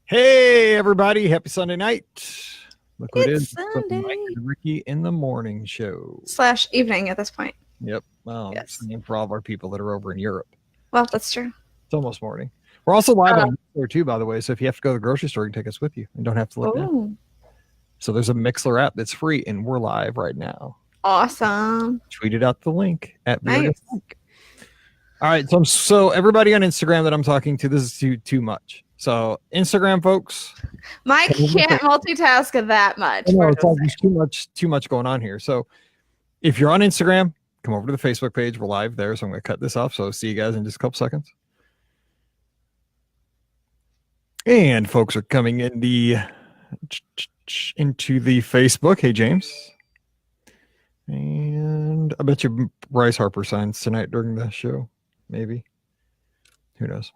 Hey, everybody. Happy Sunday night. Look what it It's is. It's the Mike Sunday and Ricky in the morning show. / evening at this point. Yep. Well, Yes. same for all of our people that are over in Europe. Well, that's true. It's almost morning. We're also live on Mixler too, by the way. So if you have to go to the grocery store, you can take us with you and don't have to look down. Oh, So there's a Mixler app that's free, and we're live right now. awesome. Tweeted out the link at Nice. All right. So everybody on Instagram that I'm talking to, this is too much. So Instagram folks, Mike can't multitask that much. no, it's like there's too much going on here. So if you're on Instagram, come over to the Facebook page. We're live there. So I'm going to cut this off. So see you guys in just a couple seconds. And folks are coming in into the Facebook. Hey, James. And I bet you Bryce Harper signs tonight during the show. Maybe. Who knows?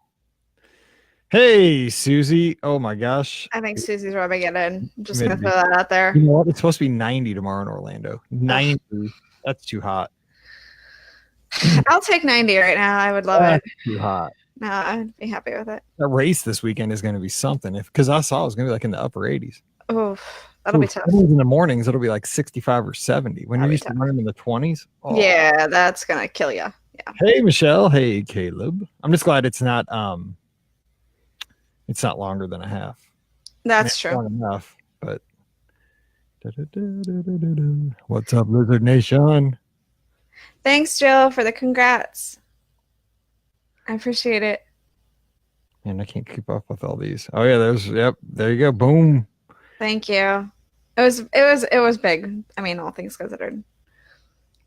Hey, Susie. Oh my gosh. I think Susie's rubbing it in. I'm just going to throw that out there. You know what? It's supposed to be 90 tomorrow in Orlando. 90. That's too hot. I'll take 90 right now. I would love it. Too hot. No, I'd be happy with it. That race this weekend is going to be something. Because I saw it was going to be like in the upper 80s. Oh, that'll be tough. In the mornings, it'll be like 65 or 70. When you used to run them in the 20s. Oh. Yeah, that's going to kill you. Yeah. Hey, Michelle. Hey, Caleb. I'm just glad it's not longer than a half. That's true. Long enough, but what's up, Lizard Nation? Thanks, Jill, for the congrats. I appreciate it. And I can't keep up with all these. Oh yeah, there you go. Boom. Thank you. It was big. I mean, all things considered.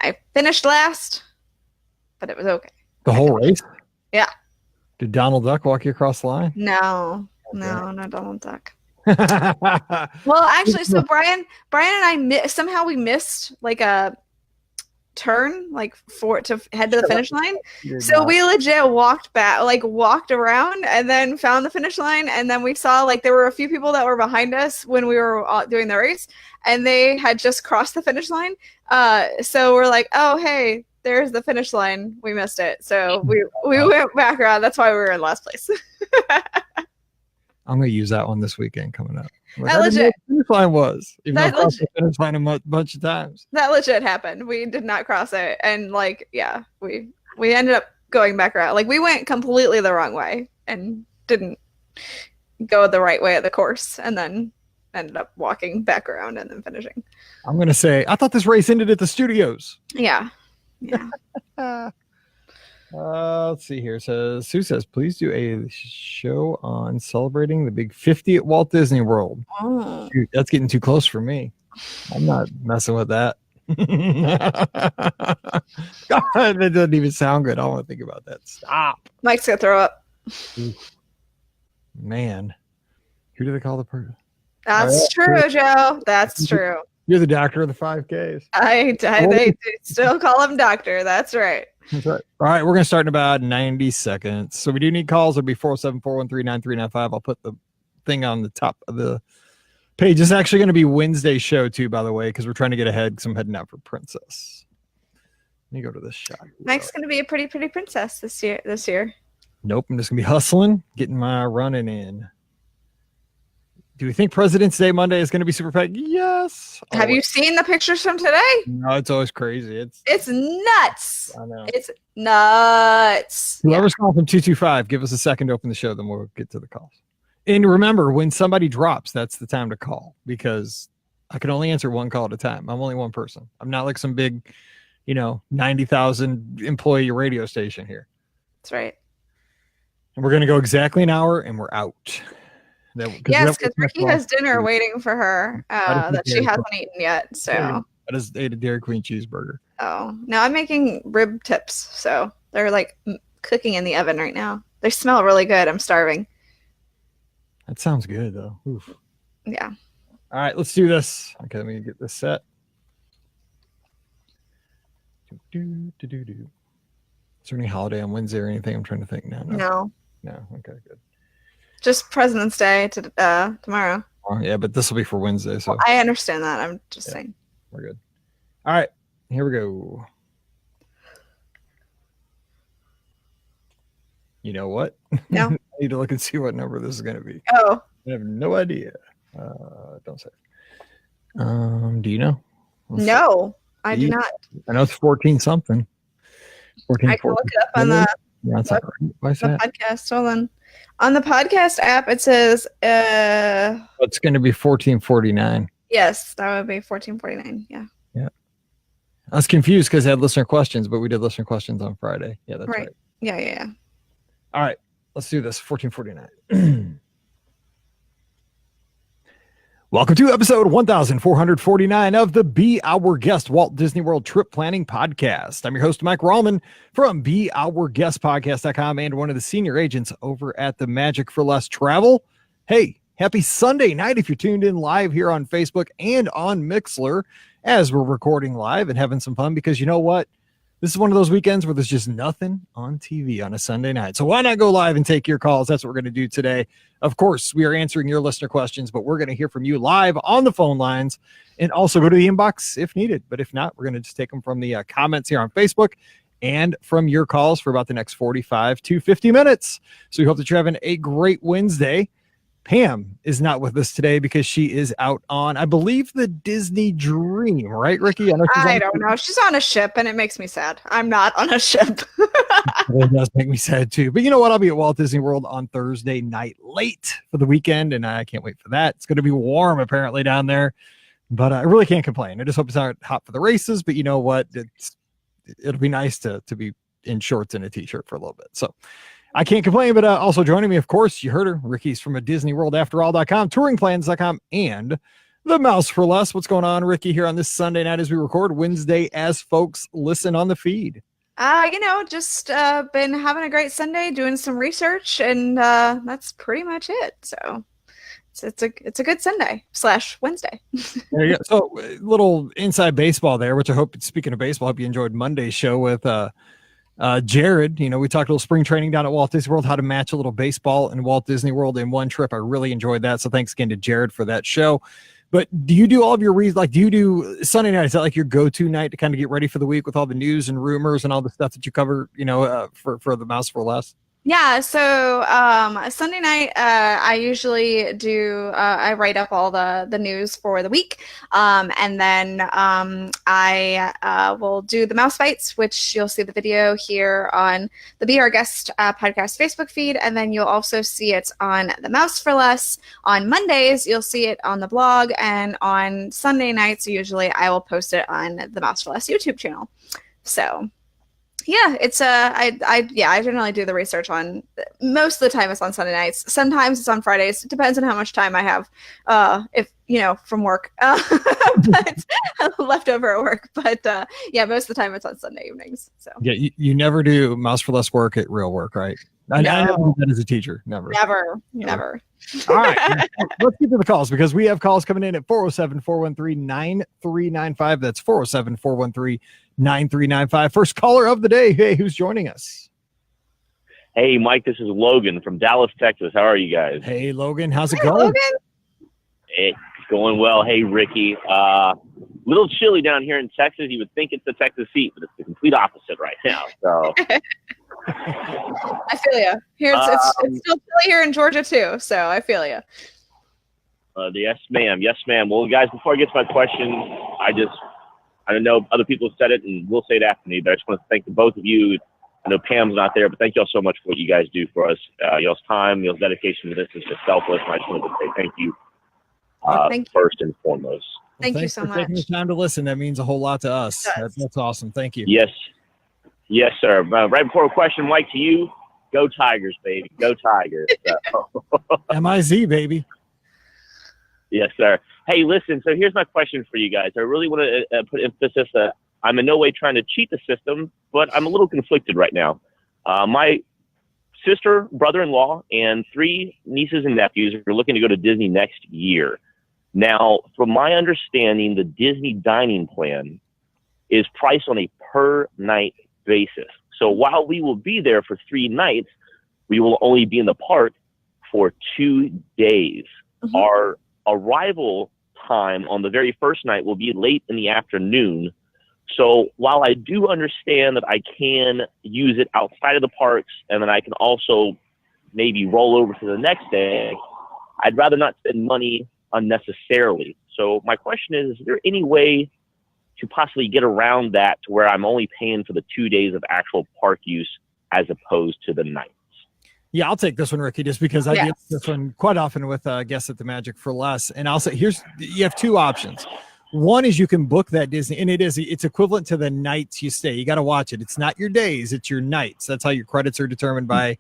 I finished last, but it was okay. The whole race? Yeah. Did Donald Duck walk you across the line? No, Donald Duck. Well, actually, so Brian and I somehow we missed like a turn, like to head to the finish line. So we legit walked around and then found the finish line, and then we saw like there were a few people that were behind us when we were doing the race, and they had just crossed the finish line. So we're like, oh hey, there's the finish line. We missed it. So we went back around. That's why we were in last place. I'm going to use that one this weekend coming up. Like, that legit. The finish line was. Even though I the finish line a bunch of times. That legit happened. We did not cross it. And like, yeah, we ended up going back around. Like we went completely the wrong way and didn't go the right way of the course, and then ended up walking back around and then finishing. I'm going to say, I thought this race ended at the studios. Yeah. Let's see here. Sue says, please do a show on celebrating the big 50 at Walt Disney World. Oh. Dude, that's getting too close for me. I'm not messing with that. God, that doesn't even sound good. I don't want to think about that. Stop. Mike's gonna throw up. Man, who do they call the person? That's true, Joe. That's true. You're the doctor of the 5Ks. They still call him doctor. That's right. That's right. All right, we're going to start in about 90 seconds. So we do need calls. It'll be 407-413-9395. I'll put the thing on the top of the page. It's actually going to be Wednesday's show, too, by the way, because we're trying to get ahead because I'm heading out for Princess. Let me go to this shot. Mike's going to be a pretty princess this year. Nope, I'm just going to be hustling, getting my running in. Do we think President's Day Monday is going to be super packed? Yes. Have you seen the pictures from today? No, it's always crazy. It's nuts. I know. It's nuts. Whoever's calling from 225, give us a second to open the show, then we'll get to the calls. And remember, when somebody drops, that's the time to call, because I can only answer one call at a time. I'm only one person. I'm not like some big, 90,000 employee radio station here. That's right. And we're going to go exactly an hour, and we're out. Yes, because Ricky has dinner waiting for her that she hasn't eaten yet. So I just ate a Dairy Queen cheeseburger. Oh, no, I'm making rib tips. So they're like cooking in the oven right now. They smell really good. I'm starving. That sounds good, though. Oof. Yeah. All right, let's do this. Okay, let me get this set. Is there any holiday on Wednesday or anything? I'm trying to think now. No. Okay, good. Just President's Day to tomorrow. Yeah, but this will be for Wednesday. So I understand that. I'm just saying. We're good. All right, here we go. You know what? No. I need to look and see what number this is going to be. Oh, I have no idea. Don't say. Do you know? No, I do not. I know it's 14 something. 14. I can look it up on the podcast. Hold on the podcast app. It says it's going to be 1449. Yes, that would be 1449. Yeah. I was confused because I had listener questions, but we did listener questions on Friday. Yeah, that's right. Yeah. All right, let's do this. 1449. Welcome to episode 1449 of the Be Our Guest Walt Disney World Trip Planning Podcast. I'm your host, Mike Rallman from BeOurGuestPodcast.com and one of the senior agents over at the Magic for Less Travel. Hey, happy Sunday night if you're tuned in live here on Facebook and on Mixlr as we're recording live and having some fun, because you know what? This is one of those weekends where there's just nothing on TV on a Sunday night. So why not go live and take your calls? That's what we're going to do today. Of course, we are answering your listener questions, but we're going to hear from you live on the phone lines and also go to the inbox if needed. But if not, we're going to just take them from the comments here on Facebook and from your calls for about the next 45 to 50 minutes. So we hope that you're having a great Wednesday. Pam is not with us today because she is out on, I believe, the Disney Dream, right, Ricky? I don't know. She's on a ship, and it makes me sad. I'm not on a ship. It does make me sad, too. But you know what? I'll be at Walt Disney World on Thursday night late for the weekend, and I can't wait for that. It's going to be warm, apparently, down there. But I really can't complain. I just hope it's not hot for the races. But you know what? It'll be nice to be in shorts and a T-shirt for a little bit. So I can't complain, but also joining me, of course, you heard her. Ricky's from a DisneyWorldAfterAll.com, touringplans.com, and the Mouse for Less. What's going on, Ricky, here on this Sunday night as we record Wednesday as folks listen on the feed? Just been having a great Sunday, doing some research, and that's pretty much it. So it's a good Sunday / Wednesday. There you go. So little inside baseball there, which I hope, speaking of baseball, I hope you enjoyed Monday's show with Jared. We talked a little spring training down at Walt Disney World, how to match a little baseball and Walt Disney World in one trip. I really enjoyed that. So thanks again to Jared for that show. But do you do all of your reasons? Like, do you do Sunday night? Is that like your go-to night to kind of get ready for the week with all the news and rumors and all the stuff that you cover, for the Mouse for Less? Yeah, so Sunday night, I usually do, I write up all the news for the week, and then I will do the mouse fights, which you'll see the video here on the Be Our Guest podcast Facebook feed, and then you'll also see it on the Mouse for Less. On Mondays, you'll see it on the blog, and on Sunday nights, usually I will post it on the Mouse for Less YouTube channel. So yeah, it's I generally do the research on, most of the time it's on Sunday nights. Sometimes it's on Fridays. It depends on how much time I have, from work, but leftover at work. But most of the time it's on Sunday evenings. So yeah, you never do Mouse for Less work at real work, right? I never do that as a teacher. Never. All right, let's get to the calls, because we have calls coming in at 407-413-9395. That's 407-413-9395. First caller of the day. Hey, who's joining us? Hey, Mike, this is Logan from Dallas, Texas. How are you guys? Hey, Logan. How's it going? Logan. It's going well. Hey, Ricky. Little chilly down here in Texas. You would think it's the Texas heat, but it's the complete opposite right now. So I feel you. Here it's still chilly here in Georgia too, so I feel you. Yes, ma'am. Yes, ma'am. Well, guys, before I get to my question, I don't know, other people have said it and will say it after me, but I just want to thank the both of you. I know Pam's not there, but thank y'all so much for what you guys do for us. Y'all's time, y'all's dedication to this is just selfless, and I just wanted to say thank you, first and foremost. Thank you so much. Taking the time to listen. That means a whole lot to us. That's awesome. Thank you. Yes, sir. Right before a question, Mike, to you, go Tigers, baby. Go Tigers. MIZ, baby. Yes, sir. Hey, listen, so here's my question for you guys. I really want to put emphasis that I'm in no way trying to cheat the system, but I'm a little conflicted right now. My sister, brother-in-law, and 3 nieces and nephews are looking to go to Disney next year. Now, from my understanding, the Disney dining plan is priced on a per-night basis. So while we will be there for 3 nights, we will only be in the park for 2 days. Mm-hmm. Our arrival time on the very first night will be late in the afternoon. So while I do understand that I can use it outside of the parks and then I can also maybe roll over to the next day, I'd rather not spend money unnecessarily. So my question is there any way to possibly get around that to where I'm only paying for the 2 days of actual park use as opposed to the nights? Yeah, I'll take this one, Ricky, just because I get this one quite often with guests at the Magic for Less. And I'll say, you have two options. One is you can book that Disney, and it's equivalent to the nights you stay. You got to watch it. It's not your days, it's your nights. That's how your credits are determined by,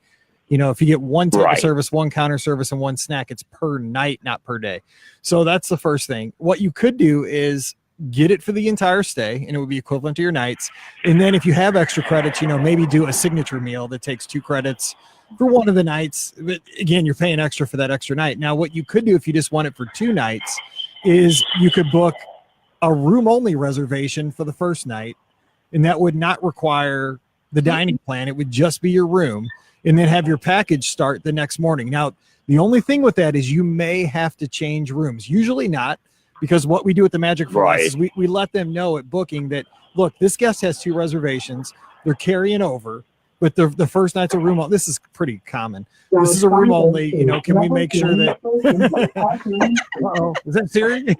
if you get one table service, one counter service, and one snack, it's per night, not per day. So that's the first thing. What you could do is get it for the entire stay, and it would be equivalent to your nights. And then if you have extra credits, maybe do a signature meal that takes 2 credits for one of the nights. But again, you're paying extra for that extra night. Now, what you could do if you just want it for 2 nights is you could book a room only reservation for the first night, and that would not require the dining plan. It would just be your room, and then have your package start the next morning. Now, the only thing with that is you may have to change rooms. Usually not, because what we do at the Magic for Us is we let them know at booking that, look, this guest has 2 reservations. They're carrying over. But the first night's a room only. This is pretty common. This is a room only. Can we make sure that? Uh-oh, is that Siri?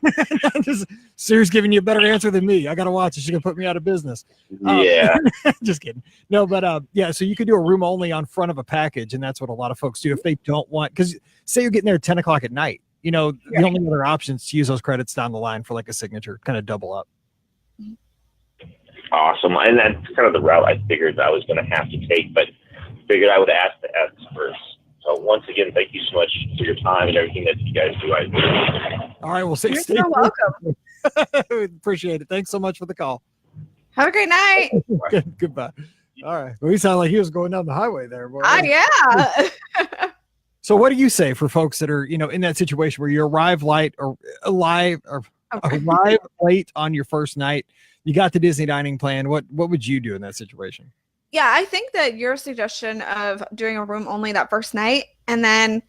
Siri's giving you a better answer than me. I got to watch it. She's gonna put me out of business. Yeah. Just kidding. No, but yeah. So you could do a room only on front of a package, and that's what a lot of folks do if they don't want. Because say you're getting there at 10 o'clock at night. The only other option is to use those credits down the line for like a signature, kind of double up. Awesome. And that's kind of the route I figured I was going to have to take, but figured I would ask the experts. So once again, thank you so much for your time and everything that you guys do. All right. Well, you're so welcome. We appreciate it. Thanks so much for the call. Have a great night. Goodbye. All right. Well, he sounded like he was going down the highway there, boy. Yeah. So what do you say for folks that are, in that situation where you arrive late arrive late on your first night? You got the Disney dining plan. What would you do in that situation? Yeah, I think that your suggestion of doing a room only that first night and then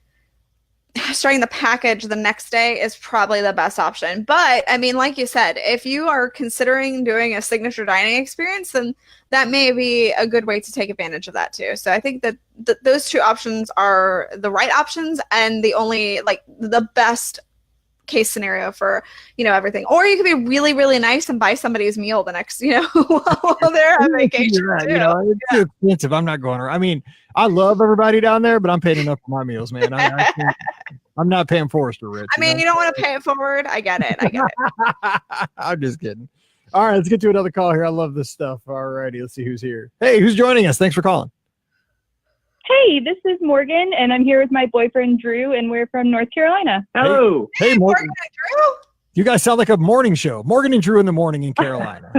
starting the package the next day is probably the best option. But I mean, like you said, if you are considering doing a signature dining experience, then that may be a good way to take advantage of that too. So I think that those 2 options are the right options and the only the best case scenario for everything. Or you could be really, really nice and buy somebody's meal the next while they're on vacation. Right. It's too expensive. I'm not going around. I mean, I love everybody down there, but I'm paying enough for my meals, man. I'm not paying Forrester Rich. I mean, you don't want to pay it forward. I get it. I'm just kidding. All right, let's get to another call here. I love this stuff. All righty, let's see who's here. Hey, who's joining us? Thanks for calling. Hey, this is Morgan, and I'm here with my boyfriend, Drew, and we're from North Carolina. Hello. Hey, Morgan. And Drew. You guys sound like a morning show. Morgan and Drew in the morning in Carolina.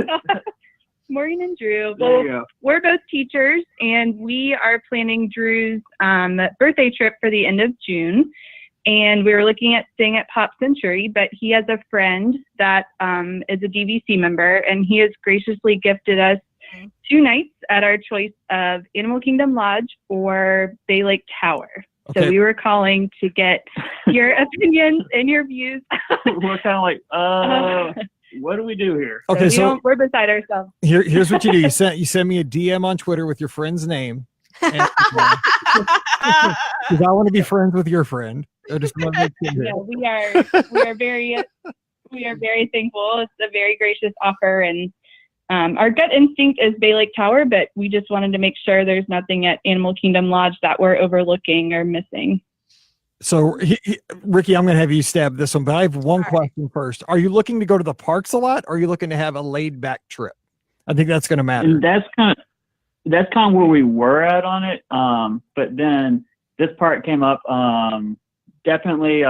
Morgan and Drew. Well, we're both teachers, and we are planning Drew's birthday trip for the end of June. And we were looking at staying at Pop Century, but he has a friend that is a DVC member, and he has graciously gifted us 2 nights at our choice of Animal Kingdom Lodge or Bay Lake Tower. Okay. So we were calling to get your opinions and your views. We're kind of like, what do we do here? Okay, so we're beside ourselves. Here's what you do. You send me a DM on Twitter with your friend's name. Because I want to be friends with your friend. I just want to make sure. Yeah, we are very thankful. It's a very gracious offer, and our gut instinct is Bay Lake Tower, but we just wanted to make sure there's nothing at Animal Kingdom Lodge that we're overlooking or missing. So, Ricky, I'm going to have you stab this one, but I have one question first. Are you looking to go to the parks a lot, or are you looking to have a laid-back trip? I think that's going to matter. And that's kind of where we were at on it. But then this part came up. Definitely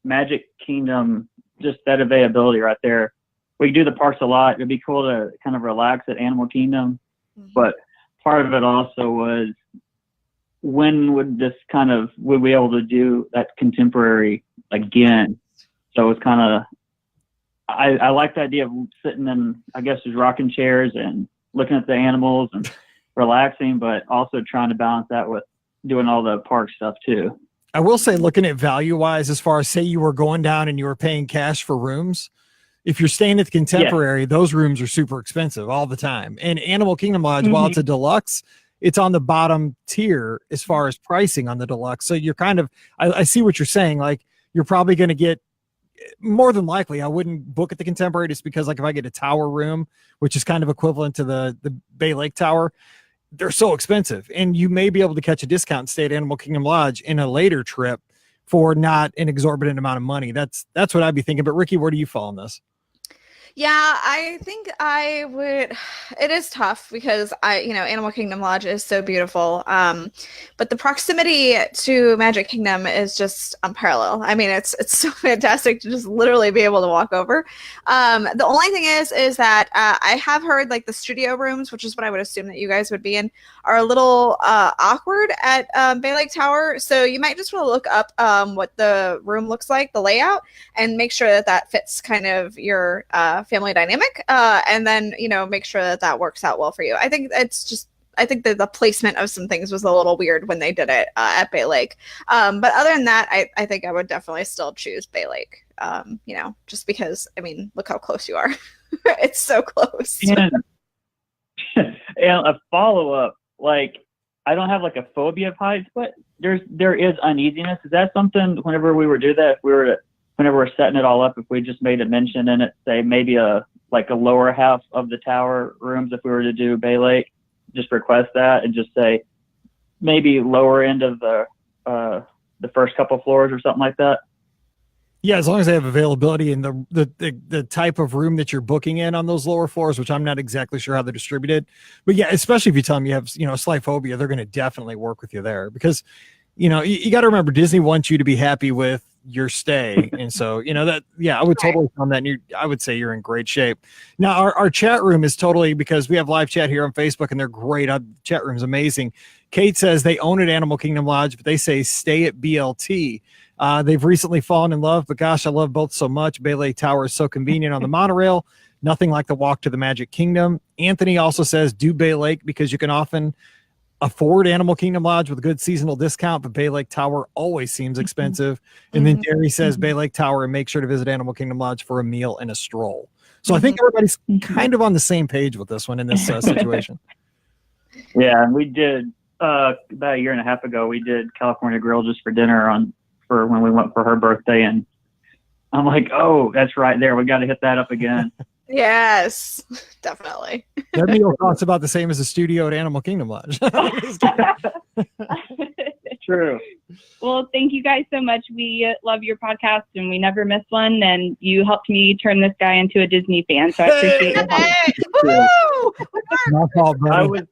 Magic Kingdom, just that availability right there. We do the parks a lot. It'd be cool to kind of relax at Animal Kingdom. Mm-hmm. But part of it also was, when would we be able to do that contemporary again? So it's kind of, I like the idea of sitting in, I guess, just rocking chairs and looking at the animals and relaxing, but also trying to balance that with doing all the park stuff too. I will say, looking at value-wise, as far as say you were going down and you were paying cash for rooms, if you're staying at the Contemporary, those rooms are super expensive all the time. And Animal Kingdom Lodge, while it's a deluxe, it's on the bottom tier as far as pricing on the deluxe. So you're kind of, I see what you're saying. Like you're probably going to get, more than likely, I wouldn't book at the Contemporary just because like if I get a tower room, which is kind of equivalent to the Bay Lake Tower, they're so expensive. And you may be able to catch a discount and stay at Animal Kingdom Lodge in a later trip for not an exorbitant amount of money. That's what I'd be thinking. But Ricky, where do you fall on this? Yeah, I think I would. It is tough because Animal Kingdom Lodge is so beautiful. But the proximity to Magic Kingdom is just unparalleled. I mean, it's so fantastic to just literally be able to walk over. The only thing is that I have heard like the studio rooms, which is what I would assume that you guys would be in, are a little awkward at Bay Lake Tower. So you might just want to look up what the room looks like, the layout, and make sure that fits kind of your family dynamic, and then make sure that works out well for you. I think that the placement of some things was a little weird when they did it at Bay Lake, but other than that, I think I would definitely still choose Bay Lake, just because, I mean, look how close you are. It's so close. And a follow-up, like, I don't have like a phobia of heights, but there is uneasiness. Is that something whenever we were do that, whenever we're setting it all up, if we just made a mention in it, say maybe a lower half of the tower rooms, if we were to do Bay Lake, just request that and just say maybe lower end of the first couple floors or something like that. Yeah, as long as they have availability in the type of room that you're booking in on those lower floors, which I'm not exactly sure how they're distributed. But yeah, especially if you tell them you have, a slight phobia, they're going to definitely work with you there because, you got to remember Disney wants you to be happy with your stay. And so, I would totally on that. And I would say you're in great shape. Now our chat room is totally, because we have live chat here on Facebook and they're great. Chat room's amazing. Kate says they own at Animal Kingdom Lodge, but they say stay at BLT. They've recently fallen in love, but gosh, I love both so much. Bay Lake Tower is so convenient on the monorail. Nothing like the walk to the Magic Kingdom. Anthony also says do Bay Lake because you can often afford Animal Kingdom Lodge with a good seasonal discount, but Bay Lake Tower always seems expensive. And then Jerry says Bay Lake Tower and make sure to visit Animal Kingdom Lodge for a meal and a stroll. So I think everybody's kind of on the same page with this one in this situation. Yeah, and we did about a year and a half ago. We did California Grill just for dinner for when we went for her birthday, and I'm like, oh, that's right there. We got to hit that up again. Yes, definitely. That meal costs about the same as a studio at Animal Kingdom Lodge. True. Well, thank you guys so much. We love your podcast and we never miss one. And you helped me turn this guy into a Disney fan. So I appreciate your help. Hey, woo! My fault, buddy.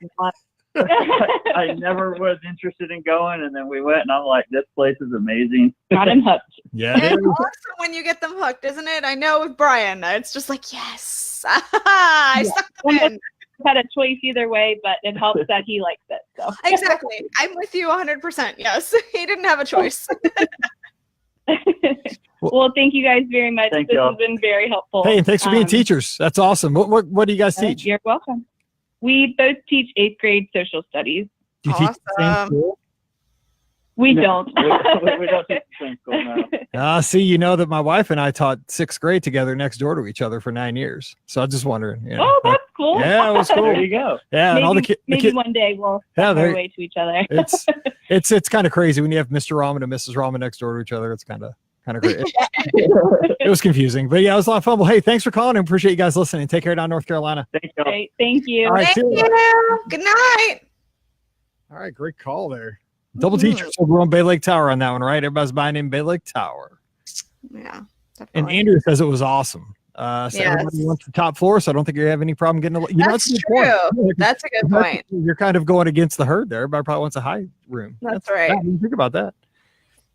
I never was interested in going, and then we went, and I'm like, this place is amazing. Got him hooked. Yeah. It's awesome when you get them hooked, isn't it? I know with Brian, it's just like, yes, I stuck them in. Had a choice either way, but it helps that he likes it. So Exactly. I'm with you 100%. Yes. He didn't have a choice. Well, thank you guys very much. Thank This you. has been very helpful. Hey, and thanks for being teachers. That's awesome. What do you guys teach? You're welcome. We both teach 8th grade social studies. Do you teach the same Awesome. school? We No, don't. we don't teach the same school now. See, you know that my wife and I taught 6th grade together next door to each other for 9 years. So I'm just wondering. Oh, that's cool. Yeah, it was cool. There you go. Yeah, Maybe, and all the kids. maybe one day we'll Yeah, find our there- way to each other. It's kind of crazy when you have Mr. Ramen and Mrs. Ramen next door to each other. It's kind of great. It was confusing, but yeah, it was a lot of fun. Well, hey, thanks for calling. I appreciate you guys listening. Take care down in North Carolina. Thank you. Great. Thank you. All right, Thank see ya. you. Good night. All right, great call there. Double teacher. So we're on Bay Lake Tower on that one, right? Everybody's buying in Bay Lake Tower. Yeah. And Definitely. Andrew says it was awesome. So Yes. everybody wants the top floor, so I don't think you have any problem getting a. That's a good true. point. That's a good point. You're kind of going against the herd there. Everybody probably wants a high room. That's right. I didn't think about that.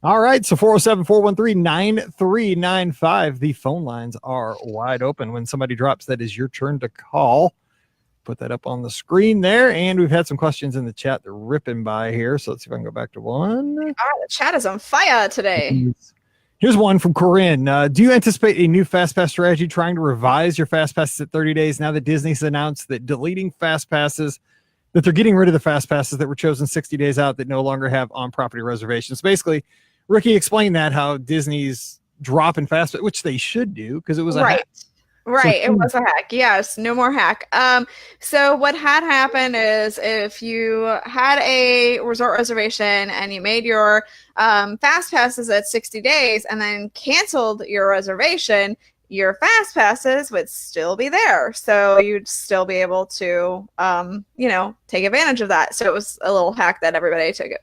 All right. So 407-413-9395. The phone lines are wide open. When somebody drops, that is your turn to call. Put that up on the screen there. And we've had some questions in the chat. They're ripping by here. So let's see if I can go back to one. All right, the chat is on fire today. Here's one from Corinne. Do you anticipate a new FastPass strategy trying to revise your FastPasses at 30 days now that Disney's announced that deleting FastPasses, that they're getting rid of the FastPasses that were chosen 60 days out that no longer have on-property reservations? Basically, Ricky explained that how Disney's dropping FastPass, which they should do because it was a Right. Right, it was a hack. Yes, no more hack. So what had happened is if you had a resort reservation and you made your fast passes at 60 days and then canceled your reservation, your fast passes would still be there. So you'd still be able to, take advantage of that. So it was a little hack that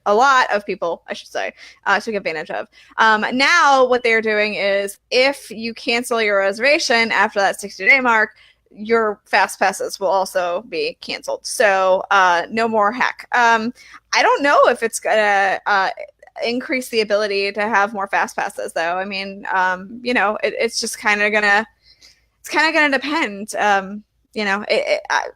a lot of people, I should say, took advantage of. Now what they're doing is if you cancel your reservation after that 60-day mark, your fast passes will also be canceled. So no more hack. I don't know if it's gonna increase the ability to have more fast passes though. I mean, it's just kind of gonna depend.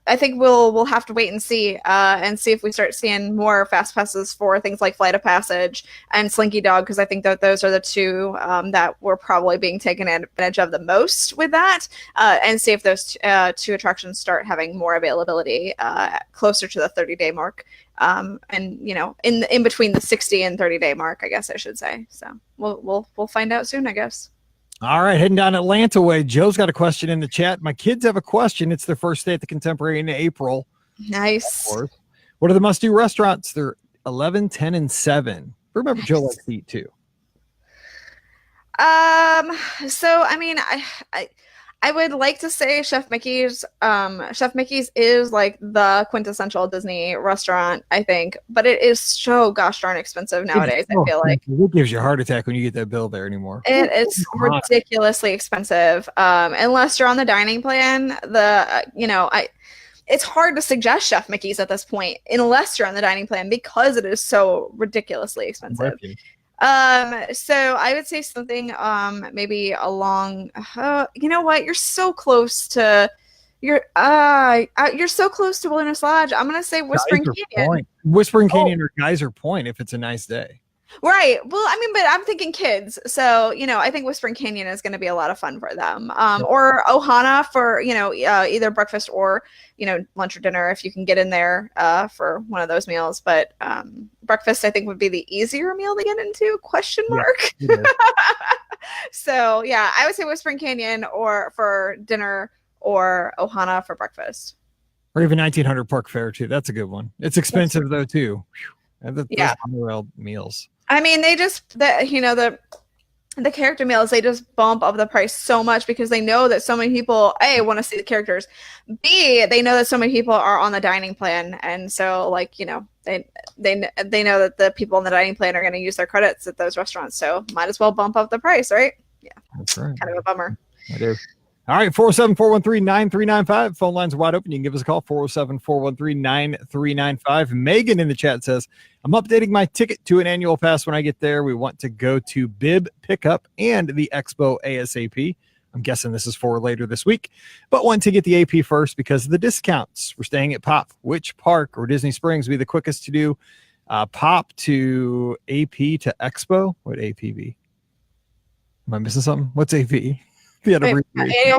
I think we'll have to wait and see if we start seeing more fast passes for things like Flight of Passage and Slinky Dog, because I think that those are the two that were probably being taken advantage of the most with that, and see if those two attractions start having more availability closer to the 30-day mark, and in between the 60 and 30-day mark, I guess I should say. So we'll find out soon, I guess. All right, heading down Atlanta way. Joe's got a question in the chat. My kids have a question. It's their first day at the Contemporary in April. Nice. What are the must-do restaurants? They're 11, 10, and 7. Remember, Joe likes to eat too. So I mean, I would like to say Chef Mickey's. Chef Mickey's is like the quintessential Disney restaurant, I think, but it is so gosh darn expensive nowadays. I feel like it gives you a heart attack when you get that bill there anymore. It is ridiculously expensive. Unless you're on the dining plan, it's hard to suggest Chef Mickey's at this point unless you're on the dining plan because it is so ridiculously expensive. So I would say something maybe along you know what, you're so close to Wilderness Lodge. I'm gonna say Whispering Canyon. Whispering Canyon or Geyser Point if it's a nice day. Right. Well, I mean, but I'm thinking kids. So, I think Whispering Canyon is going to be a lot of fun for them. Or Ohana for, either breakfast or, lunch or dinner if you can get in there for one of those meals. But breakfast, I think, would be the easier meal to get into, ? Yeah, so, yeah, I would say Whispering Canyon or for dinner or Ohana for breakfast. Or even 1900 Park Fair, too. That's a good one. It's expensive, though, too. Those Honeywell meals. I mean, they just, the character meals, they just bump up the price so much because they know that so many people, A, want to see the characters. B, they know that so many people are on the dining plan. And so, they know that the people on the dining plan are going to use their credits at those restaurants. So might as well bump up the price, right? Yeah. That's right. Kind of a bummer. I do. All right, 407-413-9395. Phone lines are wide open. You can give us a call, 407-413-9395. Megan in the chat says, I'm updating my ticket to an annual pass when I get there. We want to go to Bib Pickup and the Expo ASAP. I'm guessing this is for later this week, but want to get the AP first because of the discounts. We're staying at Pop. Which park or Disney Springs would be the quickest to do? Pop to AP to Expo? What would AP be? Am I missing something? What's AP? Annual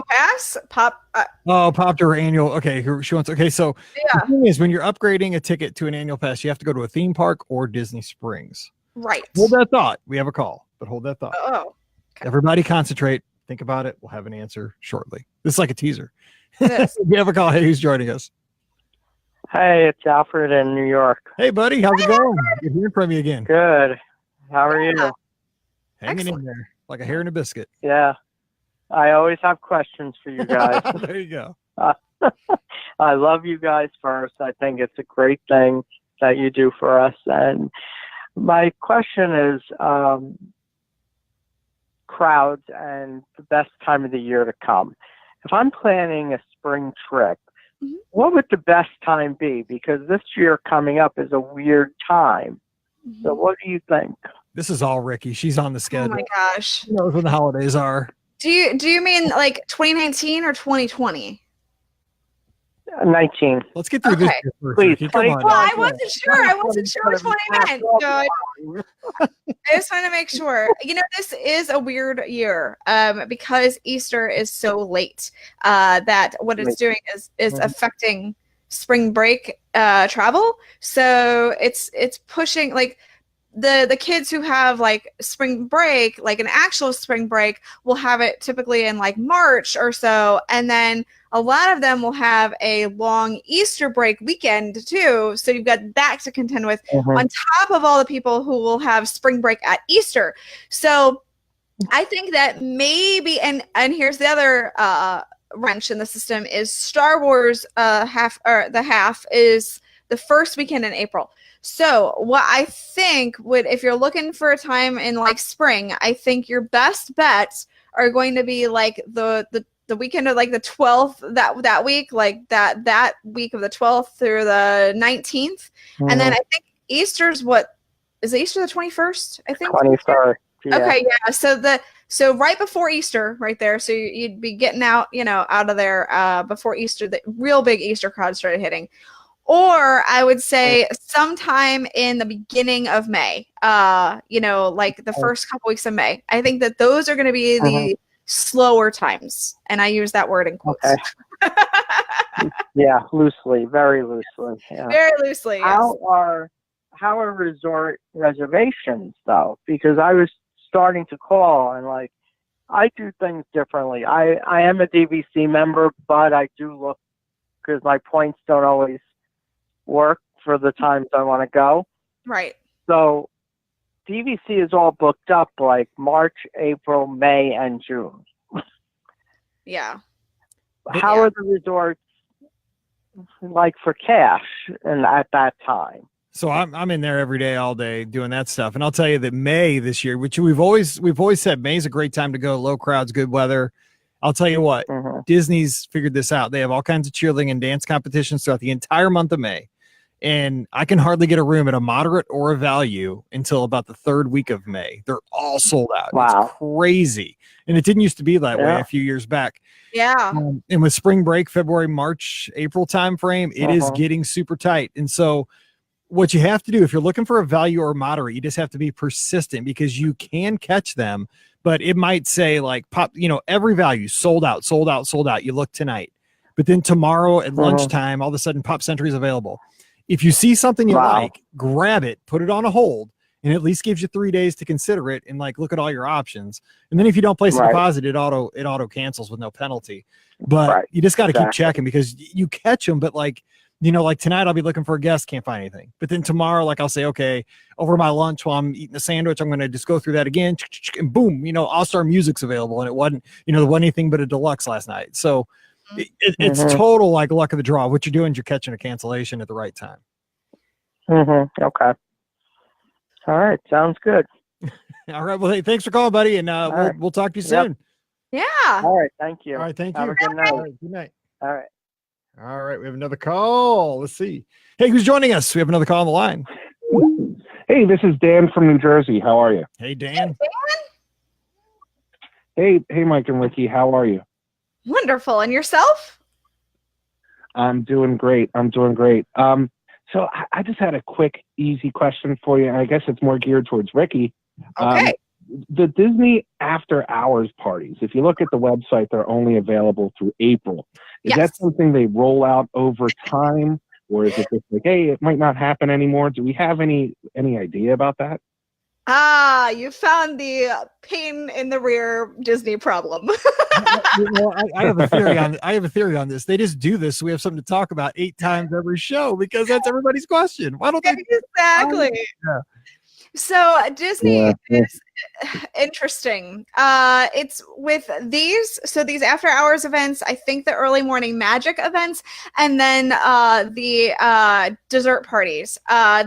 pass, Pop. Pop to her annual. Okay, she wants. Okay, so the thing is, when you're upgrading a ticket to an annual pass, you have to go to a theme park or Disney Springs. Right. Hold that thought. We have a call, but hold that thought. Oh. Okay. Everybody, concentrate. Think about it. We'll have an answer shortly. This is like a teaser. We have a call. Hey, who's joining us? Hey, it's Alfred in New York. Hey, buddy. How's it going? Good hearing from you again. Good. How are you? Hanging in there like a hair in a biscuit. Yeah. I always have questions for you guys. There you go. I love you guys first. I think it's a great thing that you do for us. And my question is crowds and the best time of the year to come. If I'm planning a spring trip, what would the best time be? Because this year coming up is a weird time. So what do you think? This is all Ricky. She's on the schedule. Oh my gosh. She knows when the holidays are. Do you mean like 2019 or 2020? 19. Let's get through this first. Please. Come on. Well, I wasn't sure. I wasn't sure which one I meant. So I just wanted to make sure. This is a weird year because Easter is so late that what it's doing is affecting spring break travel. So it's pushing, like, the kids who have like spring break, like an actual spring break, will have it typically in like March or so, and then a lot of them will have a long Easter break weekend too. So you've got that to contend with on top of all the people who will have spring break at Easter. So I think that maybe, and here's the other wrench in the system, is Star Wars half is the first weekend in April. So what I think would, if you're looking for a time in like spring, I think your best bets are going to be like the weekend of like the 12th, that week, like that week of the 12th through the 19th. And then I think Easter's Easter the 21st? I think 21st. Yeah. Okay, yeah. So right before Easter, right there. So you'd be getting out, out of there before Easter. The real big Easter crowd started hitting. Or I would say sometime in the beginning of May. Like the first couple weeks of May. I think that those are going to be the slower times, and I use that word in quotes. Okay. Yeah, loosely, very loosely. Yeah. Very loosely. Yes. How are resort reservations though? Because I was starting to call, and like I do things differently. I am a DVC member, but I do look, because my points don't always work for the times I want to go. Right. So DVC is all booked up like March, April, May, and June. Yeah. How are the resorts like for cash and at that time? So I'm in there every day, all day doing that stuff. And I'll tell you that May this year, which we've always said May's a great time to go, low crowds, good weather. I'll tell you what, Disney's figured this out. They have all kinds of cheerleading and dance competitions throughout the entire month of May. And I can hardly get a room at a moderate or a value until about the third week of May. They're all sold out. Wow. It's crazy. And it didn't used to be that way a few years back. Yeah. And with spring break, February, March, April timeframe, it is getting super tight. And so what you have to do, if you're looking for a value or moderate, you just have to be persistent, because you can catch them, but it might say like every value sold out, sold out, sold out. You look tonight, but then tomorrow at lunchtime, all of a sudden Pop Century is available. If you see something you like, grab it, put it on a hold, and at least gives you 3 days to consider it and like look at all your options. And then if you don't place a deposit, it auto cancels with no penalty. But you just got to keep checking, because you catch them. But like tonight I'll be looking for a guest, can't find anything. But then tomorrow, like I'll say, okay, over my lunch while I'm eating a sandwich, I'm going to just go through that again, and boom, All-Star Music's available, and it wasn't, there wasn't anything but a deluxe last night. So it's total like luck of the draw. What you're doing is you're catching a cancellation at the right time. Okay. All right. Sounds good. All right. Well, hey, thanks for calling, buddy. And we'll talk to you soon. Yeah. All right. Thank you. All right. Thank you. Have a good night. All right, good night. All right. All right. We have another call. Let's see. Hey, who's joining us? We have another call on the line. Hey, this is Dan from New Jersey. How are you? Hey, Dan. Hey, Mike and Ricky. How are you? Wonderful. And yourself? I'm doing great. So I just had a quick, easy question for you, and I guess it's more geared towards Ricky. Okay. The Disney after hours parties, if you look at the website, they're only available through April. Is that something they roll out over time, or is it just like, hey, it might not happen anymore? Do we have any idea about that? You found the pain in the rear Disney problem. I have a theory on this. They just do this so we have something to talk about 8 times every show, because that's everybody's question. Why don't they? Exactly. Yeah. So Disney is interesting. It's with these after hours events, I think the early morning magic events, and then the dessert parties.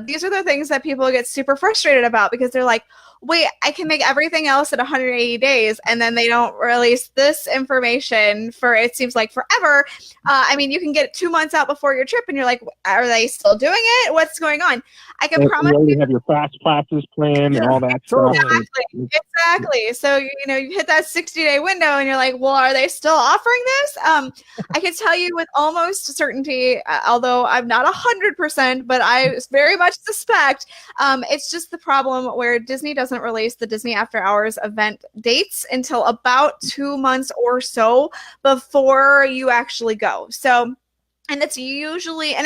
These are the things that people get super frustrated about, because they're like, wait, I can make everything else at 180 days, and then they don't release this information for, it seems like, forever. I mean, you can get 2 months out before your trip, and you're like, are they still doing it? What's going on? I can promise you have your fast classes planned and all that stuff. Exactly. So, you hit that 60-day window, and you're like, well, are they still offering this? I can tell you with almost certainty, although I'm not 100%, but I very much suspect it's just the problem where Disney doesn't release the Disney After Hours event dates until about 2 months or so before you actually go. So And it's usually, and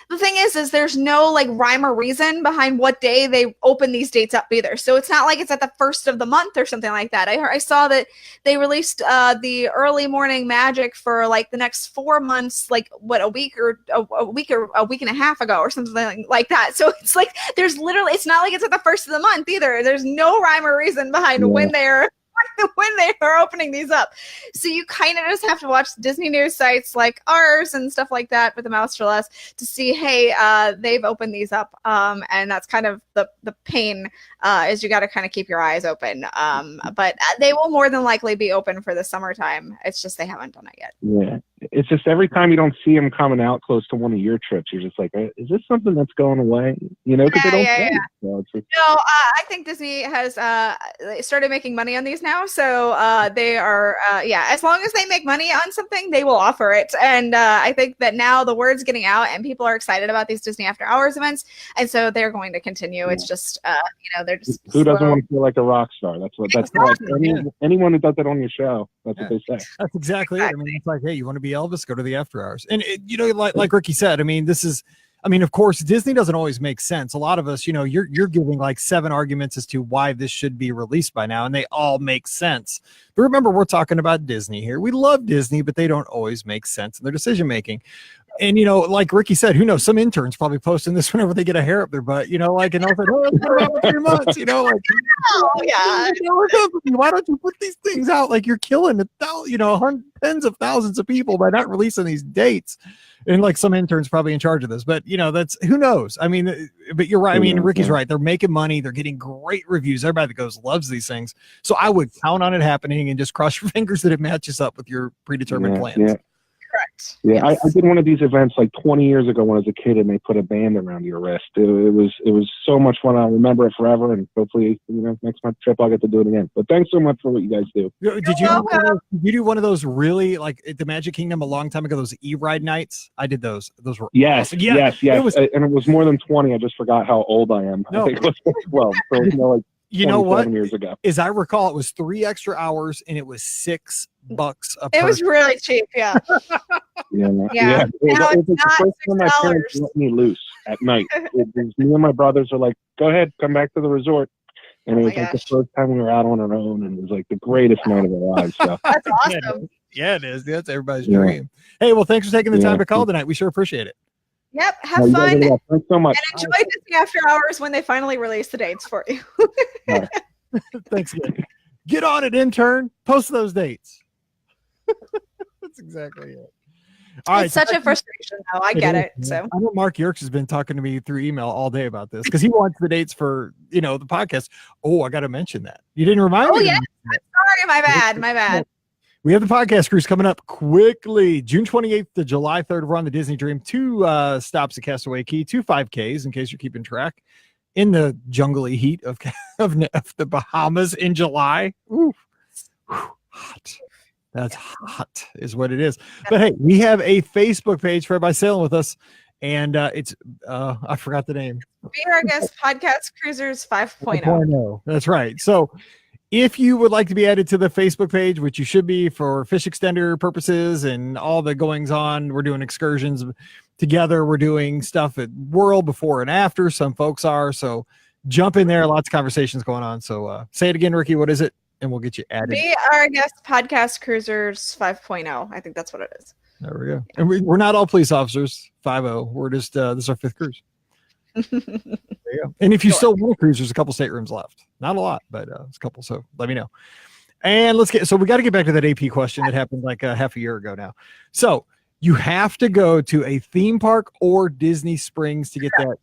the thing is there's no like rhyme or reason behind what day they open these dates up either. So it's not like it's at the first of the month or something like that. I saw that they released the early morning magic for like the next 4 months, like what, a week and a half ago or something like that. So it's like, there's literally, it's not like it's at the first of the month either. There's no rhyme or reason behind when they are opening these up. So you kind of just have to watch Disney news sites like ours and stuff like that with the Mouse for Less to see, hey, they've opened these up. And that's kind of the pain is you got to kind of keep your eyes open. But they will more than likely be open for the summertime. It's just they haven't done it yet. Yeah. It's just every time you don't see them coming out close to one of your trips, you're just like, is this something that's going away? You know, because they don't play. So it's just... No, I think Disney has started making money on these now. So they are, as long as they make money on something, they will offer it. And I think that now the word's getting out and people are excited about these Disney After Hours events. And so they're going to continue. It's just, they're just who doesn't want to feel like a rock star? That's anyone who does that on your show. That's what they say. That's exactly it. I mean, it's like, hey, you want to be Elvis, go to the After Hours. And like Ricky said, I mean, of course, Disney doesn't always make sense. A lot of us, you're giving like 7 arguments as to why this should be released by now, and they all make sense. But remember, we're talking about Disney here. We love Disney, but they don't always make sense in their decision making. And like Ricky said, who knows? Some interns probably posting this whenever they get a hair up their butt, and all like, oh, it's been out for 3 months, like, oh yeah, why don't you put these things out? Like, you're killing tens of thousands of people by not releasing these dates. And like some interns probably in charge of this, but that's, who knows? I mean, but you're right. I mean, Ricky's right. They're making money. They're getting great reviews. Everybody that goes loves these things. So I would count on it happening and just cross your fingers that it matches up with your predetermined plans. Yeah. Correct. Yeah, yes. I did one of these events like 20 years ago when I was a kid, and they put a band around your wrist. It was so much fun. I'll remember it forever, and hopefully, next month trip I'll get to do it again. But thanks so much for what you guys do. Did you do one of those really, like at the Magic Kingdom a long time ago, those e-ride nights? I did those. Those were awesome. Yes. And it was more than 20. I just forgot how old I am. No. I think it was 12. So like. You know what? Years ago. As I recall, it was 3 extra hours and it was $6 a person. It was really cheap, yeah. Yeah. Now it's the first time my parents let me loose at night. Me and my brothers are like, go ahead, come back to the resort. And it was like the first time we were out on our own, and it was like the greatest night of our lives. So. That's awesome. Yeah, it is. That's everybody's dream. Hey, well, thanks for taking the time to call tonight. We sure appreciate it. Yep, have fun. Thanks so much. And enjoy Disney After Hours when they finally release the dates for you. Right. Thanks again. Get on it, intern. Post those dates. That's exactly it. All right. It's such a frustration, though. I get it. So I know Mark Yerkes has been talking to me through email all day about this because he wants the dates for the podcast. Oh, I got to mention that. You didn't remind me. Oh yeah, sorry, my bad. We have the podcast cruise coming up quickly. June 28th to July 3rd, we're on the Disney Dream. 2 stops at Castaway Cay, 2 5Ks in case you're keeping track. In the jungly heat of the Bahamas in July. Ooh, hot. That's hot is what it is. But hey, we have a Facebook page for everybody sailing with us. And it's, I forgot the name. Be Our Guest Podcast Cruisers 5.0. That's right. So if you would like to be added to the Facebook page, which you should be for fish extender purposes and all the goings on, we're doing excursions together. We're doing stuff at World before and after. Some folks are. So jump in there. Lots of conversations going on. So say it again, Ricky. What is it? And we'll get you added. Be Our Guest Podcast Cruisers 5.0. I think that's what it is. There we go. And we're not all police officers. 5.0. We're just this is our 5th cruise. There you go. And if you still want to cruise, there's a couple staterooms left. Not a lot, but it's a couple. So let me know. And so we got to get back to that AP question that happened like half a year ago now. So you have to go to a theme park or Disney Springs to get that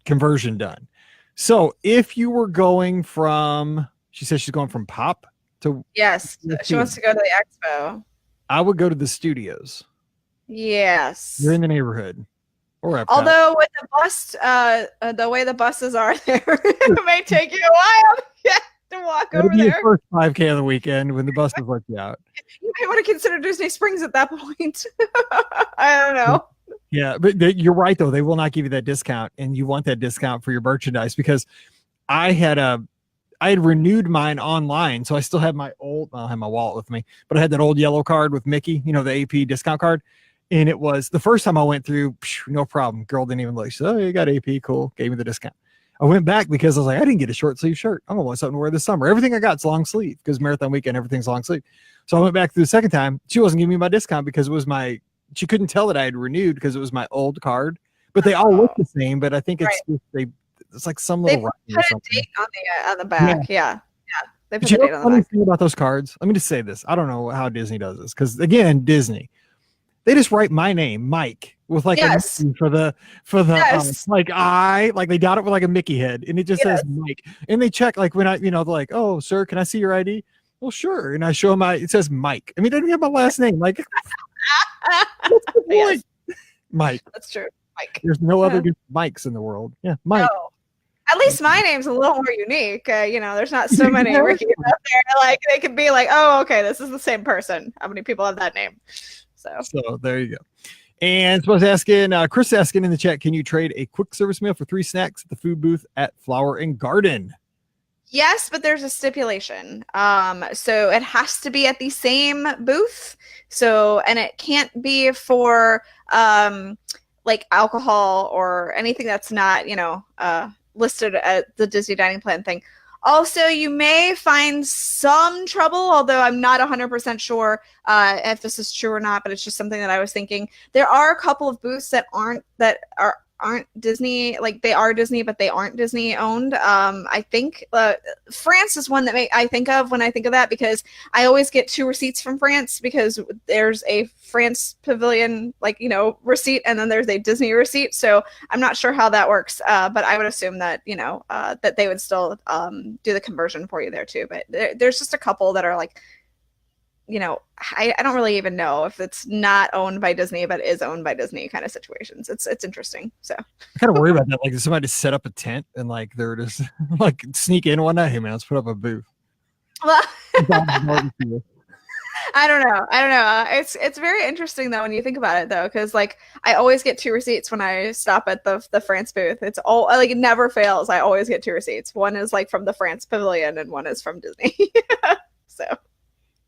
conversion done. So if you were going from, she says she's going from Pop to. Yes. She wants to go to the Expo. I would go to the studios. Yes. You're in the neighborhood. Although with the bus, the way the buses are there, it may take you a while to walk over there. Your first 5K of the weekend when the buses let you out. You may want to consider Disney Springs at that point. I don't know. Yeah, but you're right though. They will not give you that discount, and you want that discount for your merchandise because I had renewed mine online, so I still have my old. I don't have my wallet with me, but I had that old yellow card with Mickey. The AP discount card. And it was the first time I went through, no problem. Girl didn't even look. She said, oh, you got AP, cool. Gave me the discount. I went back because I was like, I didn't get a short sleeve shirt. I'm gonna want something to wear this summer. Everything I got's long sleeve because marathon weekend, everything's long sleeve. So I went back through the second time. She wasn't giving me my discount because it was she couldn't tell that I had renewed because it was my old card. But they all look the same. But I think it's it's like some little put a date on the back. Yeah. They put a date on the back. Thing about those cards. Let me just say this. I don't know how Disney does this because again, Disney, they just write my name, Mike, with like a for the like they dot it with like a Mickey head, and it just says Mike. And they check like when they're like, oh, sir, can I see your ID? Well, sure. And I show them it says Mike. I mean, they don't have my last name. Like, what's the point? Mike. That's true. Mike. There's no other Mikes in the world. Yeah, Mike. No. At least my name's a little more unique. There's not so many Rickies out there. Like they could be like, oh, okay, this is the same person. How many people have that name? So there you go. And so I was asking, Chris asking in the chat, can you trade a quick service meal for 3 snacks at the food booth at Flower and Garden? Yes, but there's a stipulation. So it has to be at the same booth. And it can't be for like alcohol or anything that's not, listed at the Disney dining plan thing. Also, you may find some trouble, although I'm not 100% sure if this is true or not, but it's just something that I was thinking. There are a couple of booths that aren't Disney, like they are Disney, but they aren't Disney owned. I think France is one that I think of when I think of that because I always get 2 receipts from France because there's a France pavilion, receipt, and then there's a Disney receipt. So I'm not sure how that works, but I would assume that, that they would still do the conversion for you there too. But there's just a couple that are like, I don't really even know if it's not owned by Disney, but is owned by Disney kind of situations. It's interesting. So I kind of worry about that. Like, if somebody set up a tent and like they're just like sneak in one night, hey man, let's put up a booth. Well, I don't know. It's very interesting though when you think about it though, because like I always get 2 receipts when I stop at the France booth. It's all like it never fails. I always get 2 receipts. One is like from the France pavilion, and one is from Disney.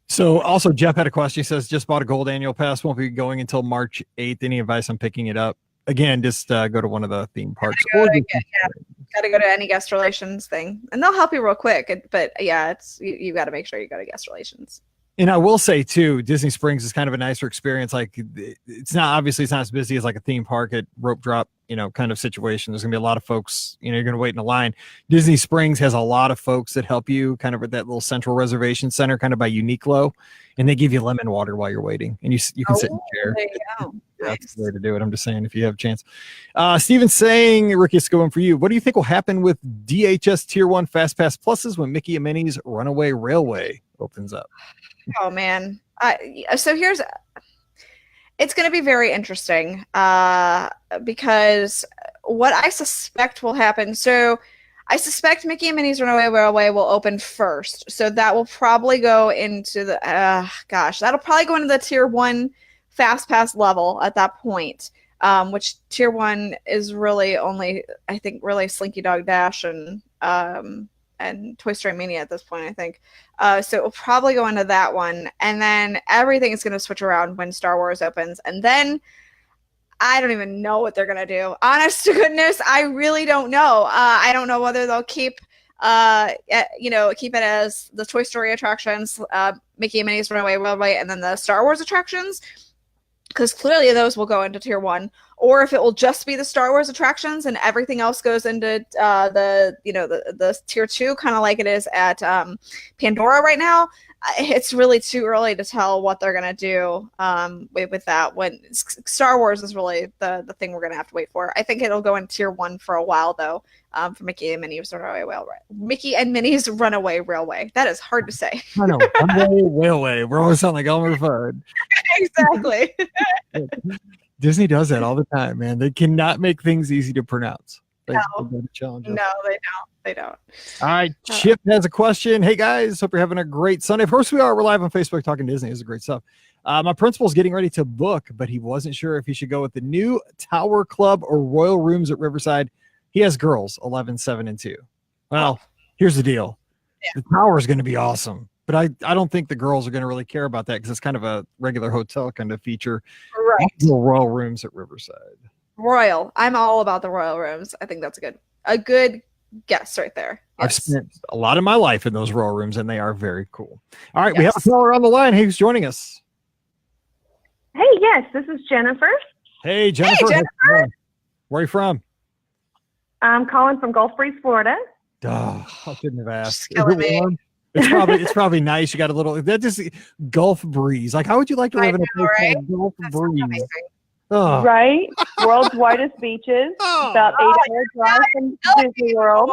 So also Jeff had a question. He says, just bought a gold annual pass. Won't be going until March 8th. Any advice on picking it up? Again, just go to one of the theme parks. Got to go to any guest relations thing. And they'll help you real quick. But yeah, you got to make sure you go to guest relations. And I will say too, Disney Springs is kind of a nicer experience. Like it's not as busy as like a theme park at rope drop, kind of situation. There's gonna be a lot of folks, you're gonna wait in a line. Disney Springs has a lot of folks that help you kind of at that little central reservation center, kind of by Uniqlo, and they give you lemon water while you're waiting, and you can sit in a chair. There you go. That's the way to do it. I'm just saying if you have a chance. Steven's saying, Ricky, it's going for you. What do you think will happen with DHS Tier 1 Fast Pass Pluses when Mickey and Minnie's Runaway Railway opens up? Oh man. So it's going to be very interesting because what I suspect will happen. So I suspect Mickey and Minnie's Runaway Railway will open first. So that will probably go into the, that'll probably go into the Tier 1 Fast Pass level at that point, which Tier 1 is really only, I think, really Slinky Dog Dash and Toy Story Mania at this point, I think. So it will probably go into that one. And then everything is going to switch around when Star Wars opens. And then I don't even know what they're going to do. Honest to goodness, I really don't know. I don't know whether they'll keep it as the Toy Story attractions, Mickey and Minnie's Runaway Railway, and then the Star Wars attractions, because clearly those will go into Tier 1, or if it will just be the Star Wars attractions and everything else goes into the Tier 2, kind of like it is at Pandora right now. It's really too early to tell what they're going to do with that. When Star Wars is really the thing we're going to have to wait for. I think it'll go in Tier 1 for a while, though, for Mickey and Minnie's Runaway Railway. Mickey and Minnie's Runaway Railway. That is hard to say. I know. Runaway Railway. We're always sound like Elmer Fudd. Exactly. Disney does that all the time, man. They cannot make things easy to pronounce. No, they don't. All right, Chip has a question. Hey guys, hope you're having a great Sunday. Of course we are. We're live on Facebook talking Disney. This is great stuff. My principal's getting ready to book, but he wasn't sure if he should go with the new Tower Club or Royal Rooms at Riverside. He has girls, 11, 7, and 2. Well, here's the deal. Yeah. The Tower is going to be awesome. But I don't think the girls are going to really care about that because it's kind of a regular hotel kind of feature. Right. The royal rooms at Riverside. Royal. I'm all about the royal rooms. I think that's a good guess right there. I've Yes. spent a lot of my life in those royal rooms, and they are very cool. All right, we have a Yes. caller on the line. Hey, who's joining us? Hey, yes, this is Jennifer. Hey, Jennifer. Jennifer. Where are you from? I'm calling from Gulf Breeze, Florida. Oh, I shouldn't have asked. Just killing me. warm? It's probably nice. You got a little that just Gulf breeze. Like, how would you like to I live in a know, place right? called Gulf That sounds breeze? amazing. Oh, Right? World's widest beaches. Oh. About 8-hour drive from Disney World.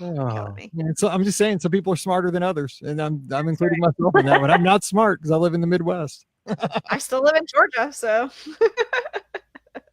oh. me. Man, so I'm just saying, some people are smarter than others, and I'm including myself in that one. I'm not smart because I live in the Midwest. I still live in Georgia, so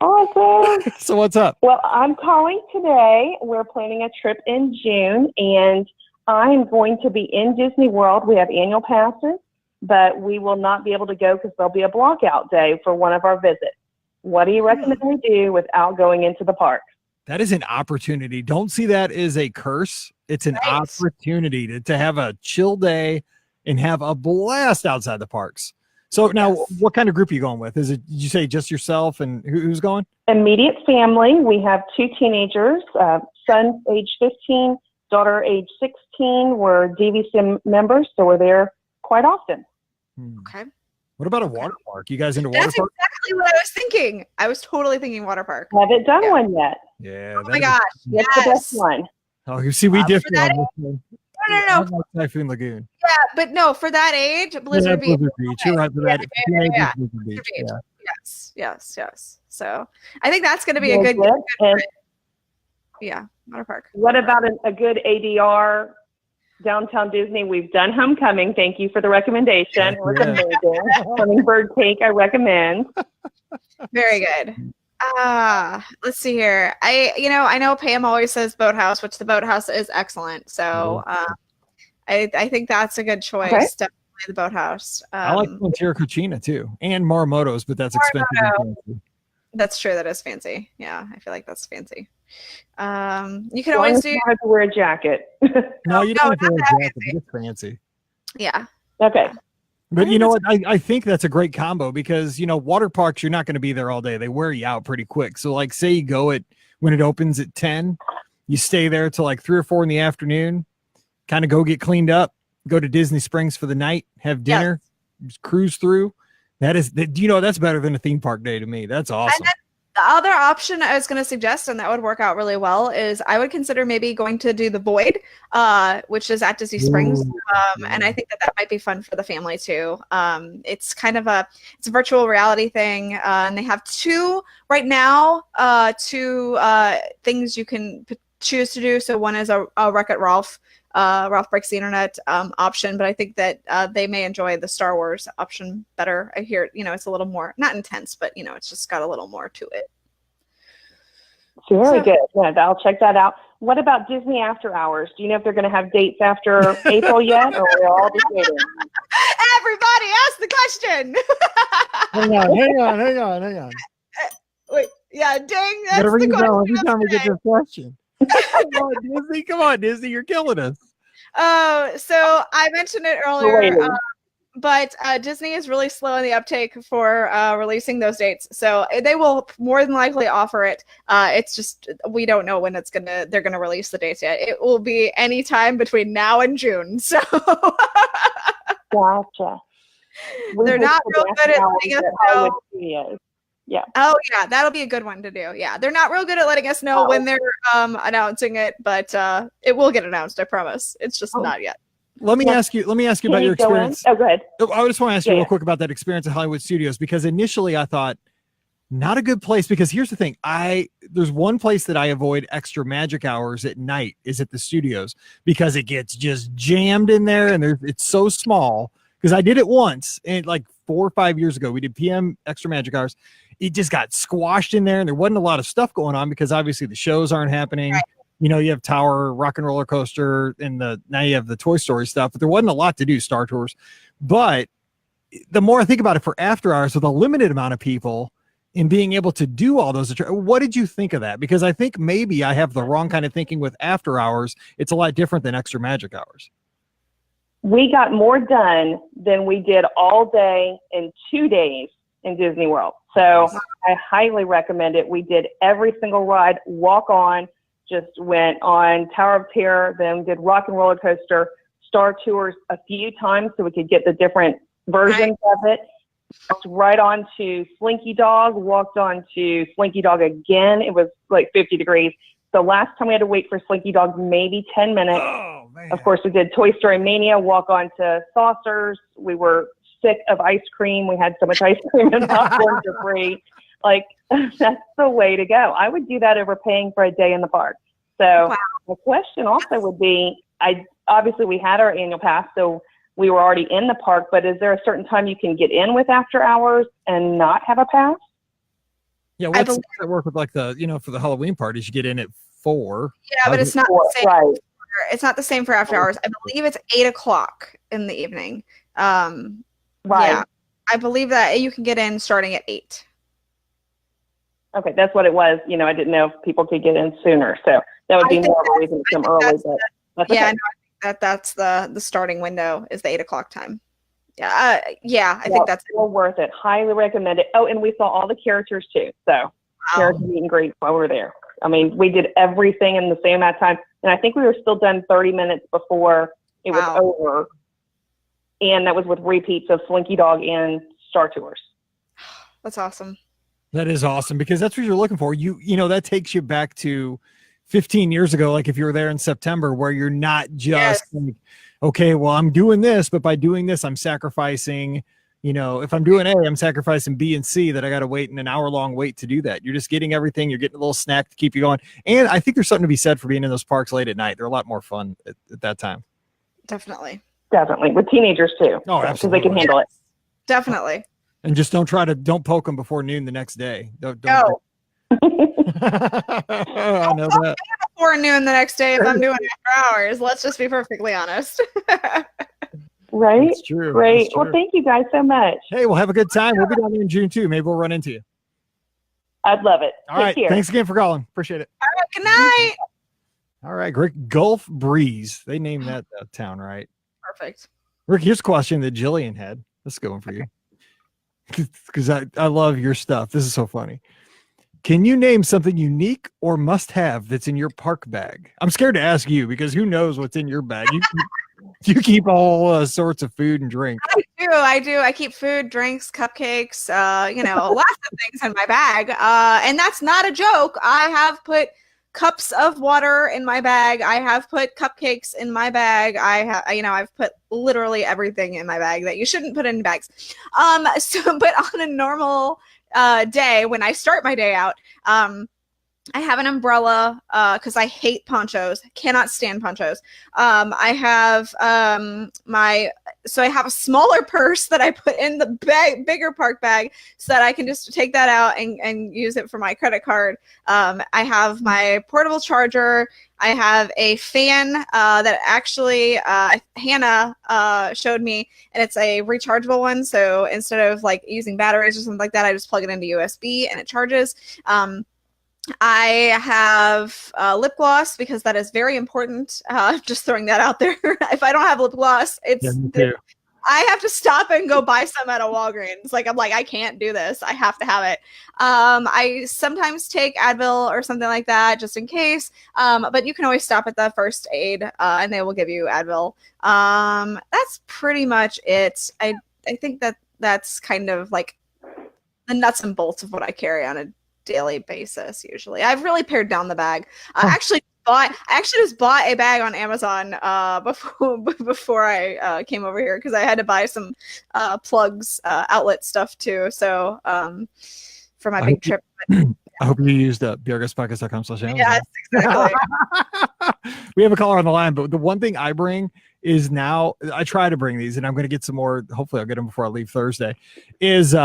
Awesome. So what's up? Well, I'm calling today. We're planning a trip in June, and I'm going to be in Disney World. We have annual passes, but we will not be able to go because there'll be a blockout day for one of our visits. What do you recommend we do without going into the park? That is an opportunity. Don't see that as a curse. It's an Right. opportunity to have a chill day and have a blast outside the parks. So now, Yes. what kind of group are you going with? Is it, did you say just yourself, and who's going? Immediate family. We have 2 teenagers, son age 15, daughter age 16. We're DVC members, so we're there quite often. okay. What about a water park? You guys into water That's park? exactly what I was thinking. I was totally thinking water park. Haven't done Yeah. one yet. Yeah. Oh my gosh. It's the best Yes. one. Oh, you see, we For differ that on this one. No. I like Typhoon Lagoon. Yeah, but no, for that age, Blizzard Yeah, Beach. Blizzard Beach. You're right for that. Yeah. Blizzard Beach. Beach. Yeah. Yes. So I think that's going to be a Very good, good. And yeah, water park. what about a good ADR downtown Disney? We've done Homecoming. Thank you for the recommendation. Yeah. Amazing. Hummingbird cake, I recommend. Very good. Let's see here. I know Pam always says Boathouse, which the Boathouse is excellent. So I think that's a good choice. Okay. Definitely the Boathouse. I like Frontier Cucina too, and Marmoto's, but that's expensive. and fancy. That's true. That is fancy. Yeah, I feel like that's fancy. You can As long always as do. you have to wear a jacket. No, you No, don't have to not wear that a jacket, but it's fancy. Yeah. Okay. But you know what? I think that's a great combo because, water parks, you're not going to be there all day. They wear you out pretty quick. So, like, say you go when it opens at 10, you stay there till like 3 or 4 in the afternoon, kind of go get cleaned up, go to Disney Springs for the night, have dinner, just cruise through. That's better than a theme park day to me. That's awesome. The other option I was going to suggest, and that would work out really well, is I would consider maybe going to do the Void, which is at Disney Springs, and I think that might be fun for the family too. It's kind of it's a virtual reality thing, and they have two things you can choose to do. So one is a Wreck-It Ralph. Ralph Breaks the Internet option, but I think that they may enjoy the Star Wars option better. I hear, it's a little more, not intense, but, it's just got a little more to it. Very good. Yeah, I'll check that out. What about Disney After Hours? Do you know if they're going to have dates after April yet, or we're all just waiting? Everybody ask the question. Hang on. Wait, yeah, dang, that's Whatever the you question. know, every time we get this question. Come on, Disney, you're killing us. So I mentioned it earlier, but Disney is really slow in the uptake for releasing those dates. So they will more than likely offer it. It's just we don't know when they're gonna release the dates yet. It will be any time between now and June. So Gotcha. they're not real good at letting us know. Yeah. Oh yeah, that'll be a good one to do. Yeah, they're not real good at letting us know when they're announcing it, but it will get announced. I promise. It's just not yet. Let me ask you about your experience. Oh, go ahead. I just want to ask you real quick about that experience at Hollywood Studios, because initially I thought not a good place, because here's the thing. There's one place that I avoid extra magic hours at night is at the studios, because it gets just jammed in there and it's so small. Because I did it once, and like 4 or 5 years ago, we did PM extra magic hours. It just got squashed in there, and there wasn't a lot of stuff going on because obviously the shows aren't happening. Right. You have Tower, Rock and Roller Coaster, and now you have the Toy Story stuff, but there wasn't a lot to do, Star Tours. But the more I think about it, for after hours with a limited amount of people and being able to do all those, what did you think of that? Because I think maybe I have the wrong kind of thinking with after hours. It's a lot different than extra magic hours. we got more done than we did all day in 2 days in Disney World. So I highly recommend it. We did every single ride, walk on, just went on Tower of Terror, then did Rock and Roller Coaster, Star Tours a few times so we could get the different versions of it. Walked right on to Slinky Dog, walked on to Slinky Dog again. It was like 50 degrees. So last time we had to wait for Slinky Dog maybe 10 minutes. Oh, man. Of course, we did Toy Story Mania, walk on to Saucers. We were sick of ice cream. We had so much ice cream and popcorn for free. Like, that's the way to go. I would do that over paying for a day in the park. So the question also would be, obviously we had our annual pass, so we were already in the park, but is there a certain time you can get in with after hours and not have a pass? Yeah, what's that work with like the, for the Halloween parties, you get in at 4. Yeah, but it's not the same. Right. It's not the same for after hours. I believe it's 8:00 in the evening. Right. Yeah, I believe that you can get in starting at 8. Okay, that's what it was. I didn't know if people could get in sooner. So that would be more of a reason to come early. But that's yeah, okay. no, I think that's the starting window is the 8:00 time. Yeah, I think that's well worth it. Highly recommend it. Oh, and we saw all the characters too. So character meet and greet while we were there. I mean, we did everything in the same amount of time, and I think we were still done 30 minutes before it was over. And that was with repeats of Slinky Dog and Star Tours. That's awesome. That is awesome because that's what you're looking for. That takes you back to 15 years ago, like if you were there in September, where you're not just like, okay, well, I'm doing this, but by doing this, I'm sacrificing, if I'm doing A, I'm sacrificing B and C that I got to wait in an hour-long wait to do that. You're just getting everything. You're getting a little snack to keep you going. And I think there's something to be said for being in those parks late at night. They're a lot more fun at that time. Definitely. With teenagers too. Oh, absolutely. Because they can handle it. Definitely. And just don't poke them before noon the next day. Don't No. I know that. Before noon the next day if I'm doing after hours. Let's just be perfectly honest. Right? That's true. Right. That's true. Well, thank you guys so much. Hey, we'll have a good time. We'll be down there in June too. Maybe we'll run into you. I'd love it. All right. Take care. Thanks again for calling. Appreciate it. All right. Good night. All right. Great. Gulf Breeze. They named that town, right? Perfect. Rick, here's a question that Jillian had. Let's go for you. Because I love your stuff. This is so funny. Can you name something unique or must have that's in your park bag? I'm scared to ask you because who knows what's in your bag. You keep all sorts of food and drink. I do. I keep food, drinks, cupcakes, lots of things in my bag. And that's not a joke. I have put cups of water in my bag. I have put cupcakes in my bag. I've put literally everything in my bag that you shouldn't put in bags. But on a normal day, when I start my day out, I have an umbrella because I hate ponchos. Cannot stand ponchos. I have I have a smaller purse that I put in the bigger park bag so that I can just take that out and use it for my credit card. I have my portable charger. I have a fan that actually Hannah showed me, and it's a rechargeable one. So instead of like using batteries or something like that, I just plug it into USB and it charges. I have lip gloss because that is very important. Just throwing that out there. If I don't have lip gloss, I have to stop and go buy some at a Walgreens. I'm like, I can't do this. I have to have it. I sometimes take Advil or something like that just in case. But you can always stop at the first aid and they will give you Advil. That's pretty much it. I think that's kind of like the nuts and bolts of what I carry on a daily basis. Usually I've really pared down the bag. I actually just bought a bag on Amazon before I came over here because I had to buy some plugs, outlet stuff too. So for my big trip. I hope you used bjorgaspodcast.com/Amazon. Yes, exactly. We have a caller on the line, but the one thing I bring is now I try to bring these, and I'm going to get some more. Hopefully, I'll get them before I leave Thursday. Is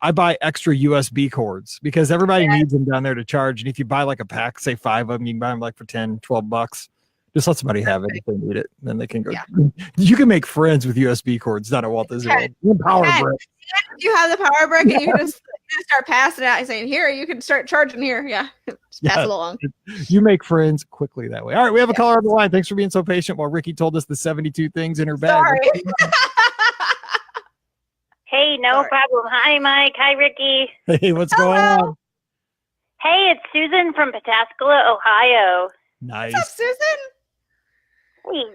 I buy extra USB cords because everybody needs them down there to charge. And if you buy like a pack, say 5 of them, you can buy them like for $10-12. Just let somebody have it if they need it. Then they can go. Yeah. You can make friends with USB cords down at Walt Disney World. Power brick. You have the power brick and you can just gonna start passing it out and saying, "Here, you can start charging here." Yeah, just pass Yeah. it along. You make friends quickly that way. All right, we have a caller on the line. Thanks for being so patient while Ricky told us the 72 things in her bag. Sorry. Hey, no Sorry. problem. Hi, Mike. Hi, Ricky. Hey, what's going on? Hey, it's Susan from Pataskala, Ohio. Nice. What's up, Susan?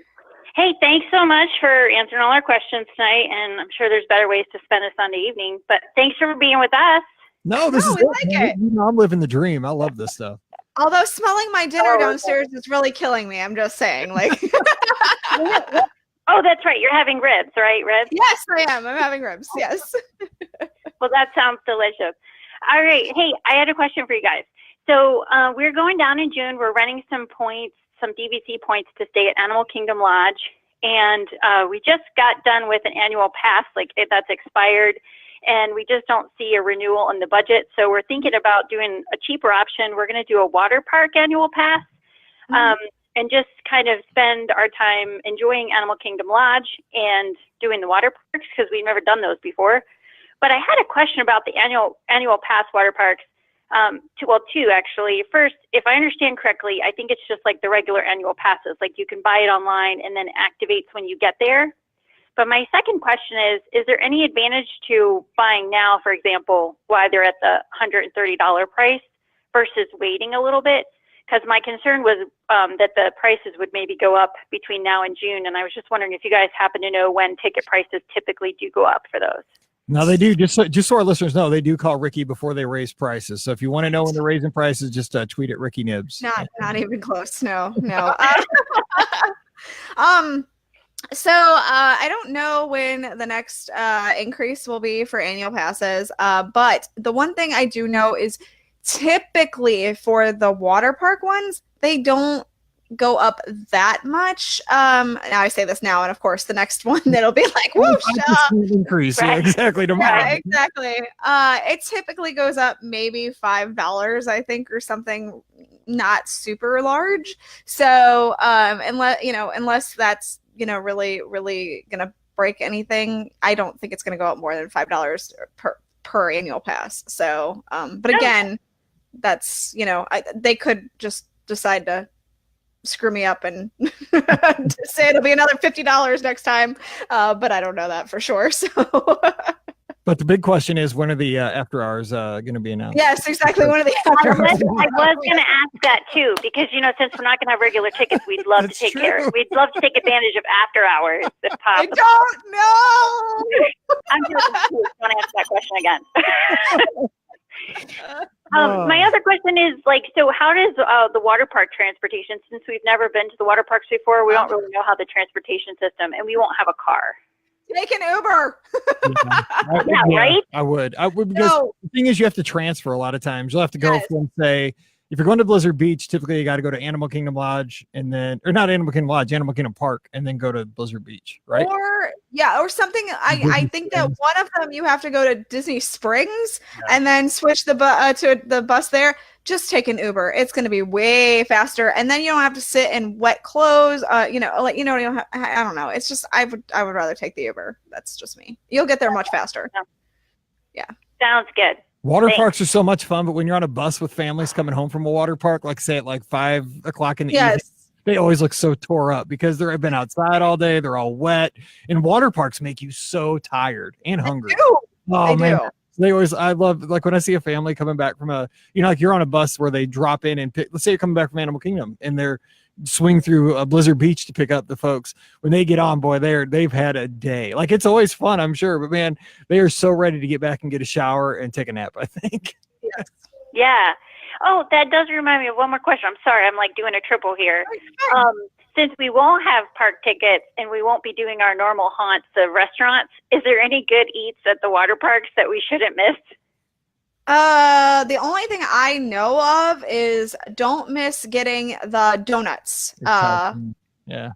Hey, thanks so much for answering all our questions tonight, and I'm sure there's better ways to spend a Sunday evening, but thanks for being with us. No, this is we good, like man. it. You know, I'm living the dream. I love this stuff. Although smelling my dinner Oh, downstairs is really killing me. I'm just saying, like. Oh, that's right. You're having ribs, right? Ribs? Yes, I am. I'm having ribs. Yes. Well, that sounds delicious. All right. Hey, I had a question for you guys. So we're going down in June. We're renting some points, some DVC points to stay at Animal Kingdom Lodge. And we just got done with an annual pass, that's expired. And we just don't see a renewal in the budget. So we're thinking about doing a cheaper option. We're going to do a water park annual pass. And just kind of spend our time enjoying Animal Kingdom Lodge and doing the water parks because we've never done those before. But I had a question about the annual pass water parks. Two actually. First, if I understand correctly, I think it's just like the regular annual passes. Like you can buy it online and then it activates when you get there. But my second question is there any advantage to buying now, for example, while they're at the $130 price versus waiting a little bit? Because my concern was that the prices would maybe go up between now and June. And I was just wondering if you guys happen to know when ticket prices typically do go up for those. No, they do. Just so our listeners know, they do call Ricky before they raise prices. So if you want to know when they're raising prices, just tweet at Ricky Nibs. Not even close. No. So I don't know when the next increase will be for annual passes. But the one thing I do know is typically for the water park ones, they don't go up that much. Now I say this now, and of course the next one that'll be like whoosh, increase. Right. Yeah, exactly. Tomorrow. Yeah, exactly. It typically goes up maybe $5, I think, or something not super large. So unless that's really, really gonna break anything, I don't think it's gonna go up more than $5 per annual pass. So, but again, that's they could just decide to screw me up and say it'll be another $50 next time, but I don't know that for sure. So. But the big question is, when are the after hours going to be announced? Yes, exactly. One of the after hours. I was going to ask that too, because since we're not going to have regular tickets, we'd love to take we'd love to take advantage of after hours if possible. I don't know. I'm just want to answer that question again. My other question is so how does the water park transportation? Since we've never been to the water parks before, we don't really know how the transportation system, and we won't have a car. Take an Uber. Right? I would because the thing is, you have to transfer a lot of times. You'll have to go from, say, if you're going to Blizzard Beach, typically you got to go to Animal Kingdom Lodge and then, or not Animal Kingdom Lodge, Animal Kingdom Park, and then go to Blizzard Beach, right? Or something. I think that one of them you have to go to Disney Springs and then switch to the bus there. Just take an Uber. It's going to be way faster, and then you don't have to sit in wet clothes. I don't know. It's just I would rather take the Uber. That's just me. You'll get there much faster. Yeah. Sounds good. Water parks are so much fun, but when you're on a bus with families coming home from a water park, like say at 5 o'clock in the evening, they always look so tore up because they've been outside all day. They're all wet, and water parks make you so tired and hungry. They do. They always, I love, when I see a family coming back from you're on a bus where they drop in and pick, let's say you're coming back from Animal Kingdom and they're swing through a Blizzard Beach to pick up the folks. When they get on, boy, they've had a day. It's always fun, I'm sure, but man, they are so ready to get back and get a shower and take a nap, I think. Yes. Yeah. Oh, that does remind me of one more question. I'm sorry, I'm doing a triple here. Since we won't have park tickets and we won't be doing our normal haunts of restaurants, is there any good eats at the water parks that we shouldn't miss? The only thing I know of is don't miss getting the donuts. They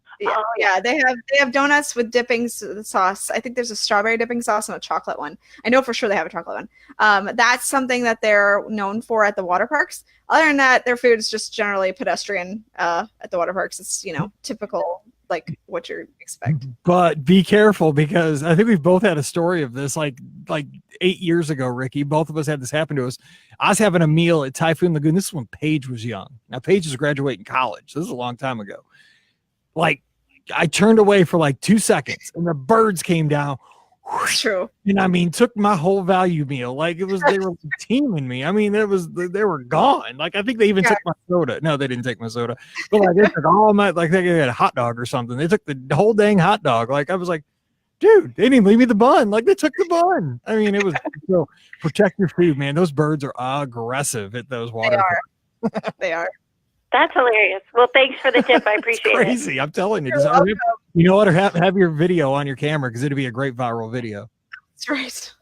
have donuts with dipping sauce. I think there's a strawberry dipping sauce and a chocolate one. I know for sure they have a chocolate one. That's something that they're known for at the water parks. Other than that, their food is just generally pedestrian at the water parks. It's typical, what you expect. But be careful, because I think we've both had a story of this. 8 years ago, Ricky. Both of us had this happen to us. I was having a meal at Typhoon Lagoon. This is when Paige was young. Now, Paige is graduating college. This is a long time ago. Like, I turned away for like 2 seconds, and the birds came down. True. And I mean, took my whole value meal. Like, it was, they were teaming me. I mean, they were gone. Like, I think they even took my soda. No, they didn't take my soda. But like, they took all my, like, they had a hot dog or something. They took the whole dang hot dog. Like, I was like, dude, they didn't leave me the bun. Like, they took the bun. I mean, it was, so protect your food, man. Those birds are aggressive at those water. They are. That's hilarious. Well, thanks for the tip. I appreciate it. Crazy. I'm telling you. You know what? Or have your video on your camera, because it'd be a great viral video. That's right.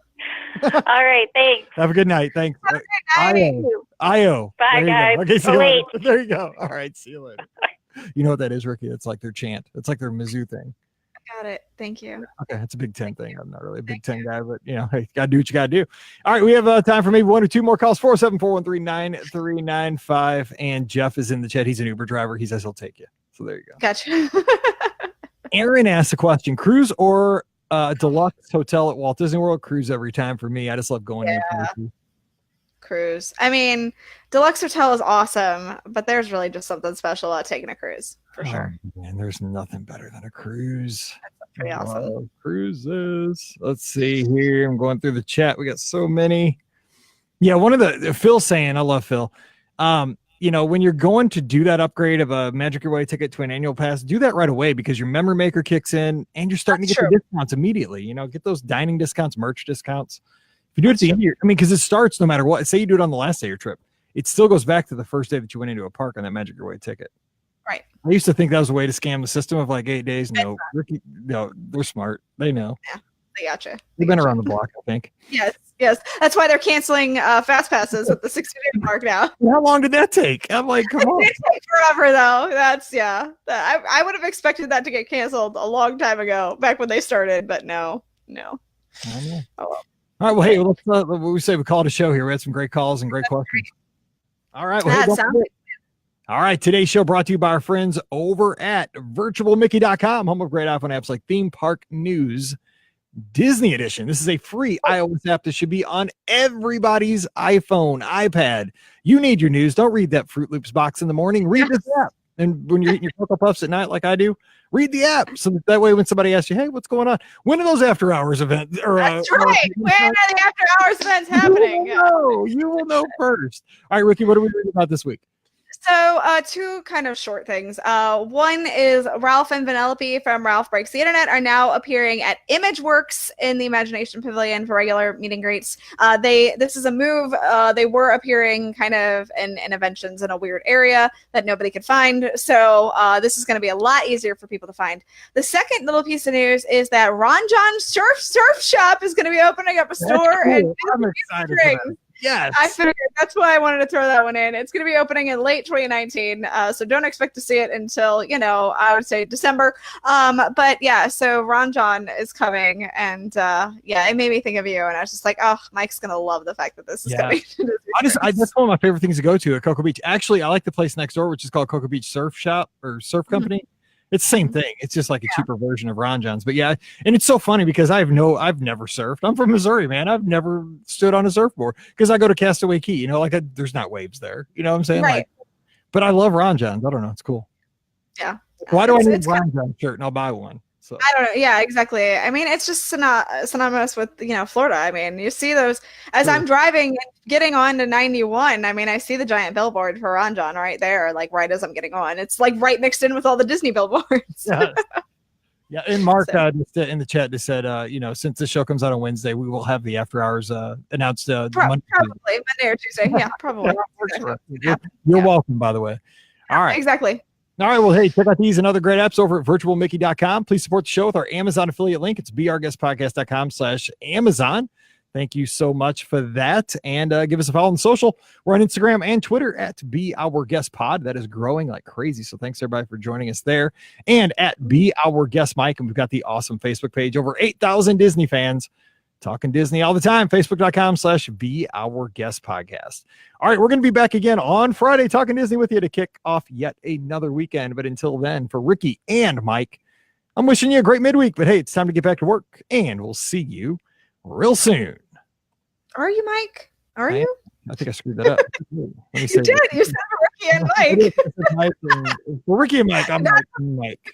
All right. Thanks. Have a good night. Thanks. Io. Bye, guys. Okay, see you Wait. later. There you go. All right. See you later. You know what that is, Ricky? It's like their chant. It's like their Mizzou thing. Got it. Thank you. Okay, it's a Big Ten thing. I'm not really a Big Ten guy, but you know, hey, gotta do what you gotta do. All right, we have time for maybe 1 or 2 more calls. 474-139-9395. And Jeff is in the chat. He's an Uber driver. He says he'll take you. So there you go. Gotcha. Aaron asked a question: cruise or deluxe hotel at Walt Disney World? Cruise every time for me. I just love going in. Cruise. I mean, deluxe hotel is awesome, but there's really just something special about taking a cruise for sure. Man, there's nothing better than a cruise. That's pretty awesome. Cruises. Let's see here. I'm going through the chat. We got so many. Yeah, one of the Phil saying, I love Phil. You know, when you're going to do that upgrade of a Magic Your Way ticket to an annual pass, do that right away, because your memory maker kicks in and you're starting to get the discounts immediately. You know, get those dining discounts, merch discounts. If you do it at the end of your, I mean, because it starts no matter what. Say you do it on the last day of your trip, it still goes back to the first day that you went into a park on that Magic Your Way ticket. Right. I used to think that was a way to scam the system of like 8 days. No, Ricky, no, they're smart. They know. Yeah, they gotcha. They've been around the block, I think. Yes. That's why they're canceling fast passes at the 60-day mark now. How long did that take? I'm like, come on. It takes forever though. That's I would have expected that to get canceled a long time ago, back when they started, but no. I know. Oh, well. All right. Well, hey, let's we say we called a show here. We had some great calls and great questions. All right. Well, hey, all right. Today's show brought to you by our friends over at virtualmickey.com, home of great iPhone apps like Theme Park News Disney Edition. This is a free iOS app that should be on everybody's iPhone, iPad. You need your news. Don't read that Fruit Loops box in the morning. Read this app. And when you're eating your Cocoa Puffs at night, like I do, read the app. So that way, when somebody asks you, hey, what's going on? When are those after hours events? That's right. When are the after hours events happening? You will know first. All right, Ricky, what are we reading about this week? So 2 kind of short things. One is Ralph and Vanellope from Ralph Breaks the Internet are now appearing at ImageWorks in the Imagination Pavilion for regular meet and greets. This is a move. They were appearing kind of in interventions in a weird area that nobody could find. So this is going to be a lot easier for people to find. The second little piece of news is that Ron John Surf Shop is going to be opening up a store. Cool. I'm excited for that. Yes. I figured that's why I wanted to throw that one in. It's going to be opening in late 2019. So don't expect to see it until, I would say December. But yeah, so Ron John is coming, and it made me think of you. And I was just like, oh, Mike's going to love the fact that this is coming. That's one of my favorite things to go to at Cocoa Beach. Actually, I like the place next door, which is called Cocoa Beach Surf Shop or Surf Company. It's the same thing. It's just like a cheaper version of Ron John's. But yeah, and it's so funny because I've never surfed. I'm from Missouri, man. I've never stood on a surfboard because I go to Castaway Key. There's not waves there. You know what I'm saying? Right. But I love Ron John's. I don't know. It's cool. Yeah. Why do I need a Ron John's shirt? And I'll buy one. So I don't know. Yeah, exactly. I mean, it's just synonymous with, Florida. I mean, you see those as I'm driving and getting on to 91. I mean, I see the giant billboard for Ron John right there, like right as I'm getting on. It's like right mixed in with all the Disney billboards. Yeah. And Mark just in the chat just said, since the show comes out on Wednesday, we will have the after hours announced Monday or Tuesday. Yeah, probably. You're welcome, by the way. All right. Exactly. All right. Well, hey, check out these and other great apps over at virtualmickey.com. Please support the show with our Amazon affiliate link. It's beourguestpodcast.com/Amazon. Thank you so much for that. And give us a follow on social. We're on Instagram and Twitter at beourguestpod. That is growing like crazy. So thanks everybody for joining us there. And at beourguestmike. And we've got the awesome Facebook page. Over 8,000 Disney fans talking Disney all the time. Facebook.com/beourguestpodcast. All right, we're going to be back again on Friday talking Disney with you to kick off yet another weekend. But until then, for Ricky and Mike, I'm wishing you a great midweek. But hey, it's time to get back to work, and we'll see you real soon. Are you, Mike? Are I am. you? I think I screwed that up. Let me You save did. it. You said Ricky and Mike. For Ricky and Mike, I'm Mike and Mike.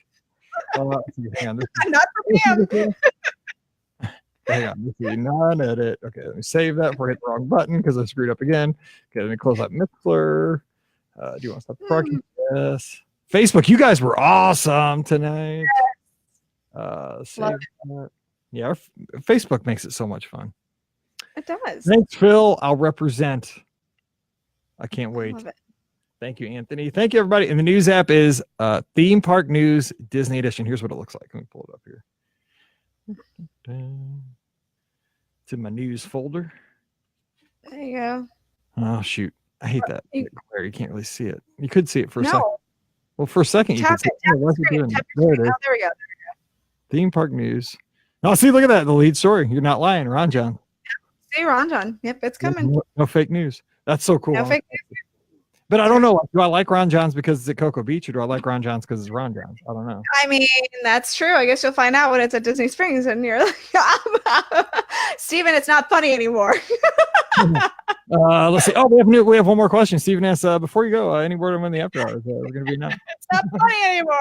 Let's see, hang on. Not for Pam. Hang on. Let's see. Non-edit. Okay, let me save that before I hit the wrong button because I screwed up again. Okay, let me close out Mixler. Do you want to stop the broadcast? Yes. Facebook, you guys were awesome tonight. Save that. Yeah, Facebook makes it so much fun. It does. Thanks, Phil. I'll represent. I can't I wait. love it. Thank you, Anthony. Thank you, everybody. And the news app is Theme Park News Disney Edition. Here's what it looks like. Let me pull it up here. It's in my news folder. There you go. Oh, shoot. I hate that. You can't really see it. You could see it for a second. No. Well, for a second, you Tap could see it. Tap What's the it screen. doing? Tap the There it screen. is. Oh, there we go. Theme Park News. Oh, see, look at that. The lead story. You're not lying, Ron John. See, Ron John. Yep, it's coming. No fake news. That's so cool. No fake news. But I don't know. Do I like Ron John's because it's at Cocoa Beach, or do I like Ron John's because it's Ron John's? I don't know. I mean, that's true. I guess you'll find out when it's at Disney Springs and you're like, Steven, it's not funny anymore. Let's see. Oh, we have one more question. Steven asks, before you go, any word on when the after hours? We're going to be now. It's not funny anymore.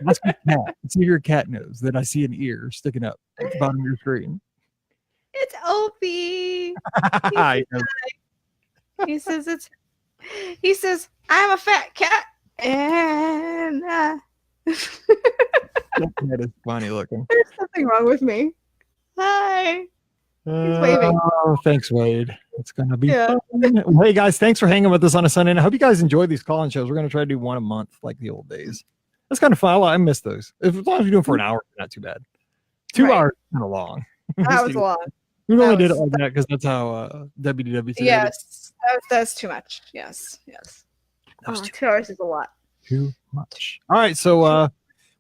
Ask your cat. See if your cat knows that I see an ear sticking up at the bottom of your screen. It's Opie. He says I'm a fat cat, and That is funny looking. there's something wrong with me. Hi. waving. Oh, thanks, Wade. It's gonna be Yeah. fun. Well, hey guys, thanks for hanging with us on a Sunday. And I hope you guys enjoy these call-in shows. We're gonna try to do one a month like the old days. That's kind of fun. I miss those. As long as we do them for an hour, not too bad. 2 Right. hours kind of long. That was long. We that only did it was- like that because that's how WDW. Yes, that's too much. Yes. That was 2 hours is a lot. too much. All right, so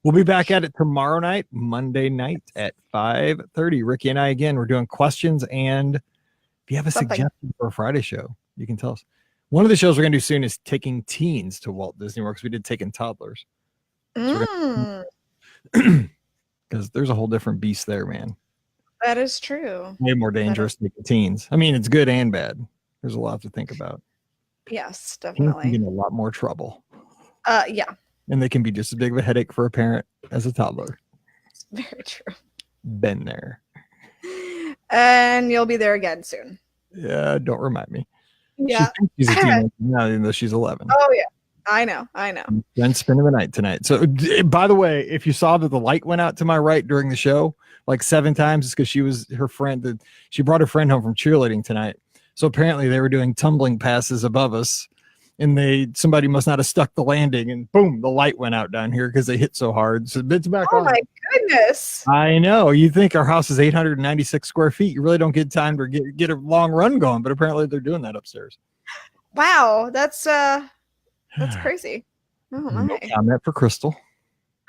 we'll be back at it tomorrow night, Monday night at 5:30. Ricky and I again, we're doing questions, and if you have a Something. suggestion for a Friday show, you can tell us. One of the shows we're gonna do soon is taking teens to Walt Disney World, because we did taking toddlers, Mm, because there's a whole different beast there, man. that is true. Way more dangerous taking teens. I mean, it's good and bad. There's a lot to think about. Yes, Teens can get definitely. in a lot more trouble, Yeah, and they can be just as big of a headache for a parent as a toddler. very true. Been there. And you'll be there again soon. Yeah, don't remind me. Yeah. She thinks she's a teenager now, even though she's 11. Oh yeah. I know. Then spending the night tonight. So, by the way, if you saw that the light went out to my right during the show like 7 times, it's because her friend she brought her friend home from cheerleading tonight. So apparently they were doing tumbling passes above us, and somebody must not have stuck the landing, and boom, the light went out down here because they hit so hard. So it's back Oh on. my goodness. I know. You think our house is 896 square feet. You really don't get time to get a long run going, but apparently they're doing that upstairs. Wow, that's crazy. Oh No my. comment for Crystal.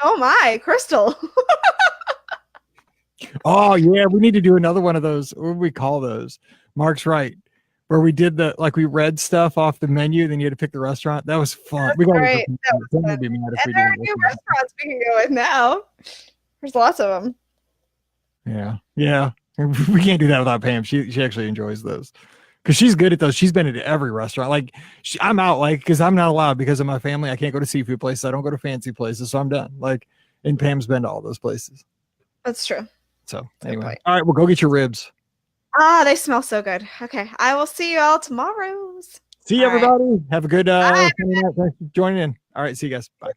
Oh my, Crystal. Oh yeah, we need to do another one of those. What do we call those? Mark's right. Where we did we read stuff off the menu, then you had to pick the restaurant. That was fun. That's We got right. That was Someone fun. would be mad if we And there are didn't. new restaurants we can go with now. There's lots of them. Yeah. We can't do that without Pam. She actually enjoys those because she's good at those. She's been at every restaurant. Like I'm out, like because I'm not allowed because of my family. I can't go to seafood places. I don't go to fancy places, so I'm done. Like, and Pam's been to all those places. That's true. So Good anyway, point. all right, well, go get your ribs. They smell so good. Okay, I will see you all tomorrow. See you, All right. everybody. Have a good Bye. Sunday night. Thanks for joining in. All right, see you guys. Bye.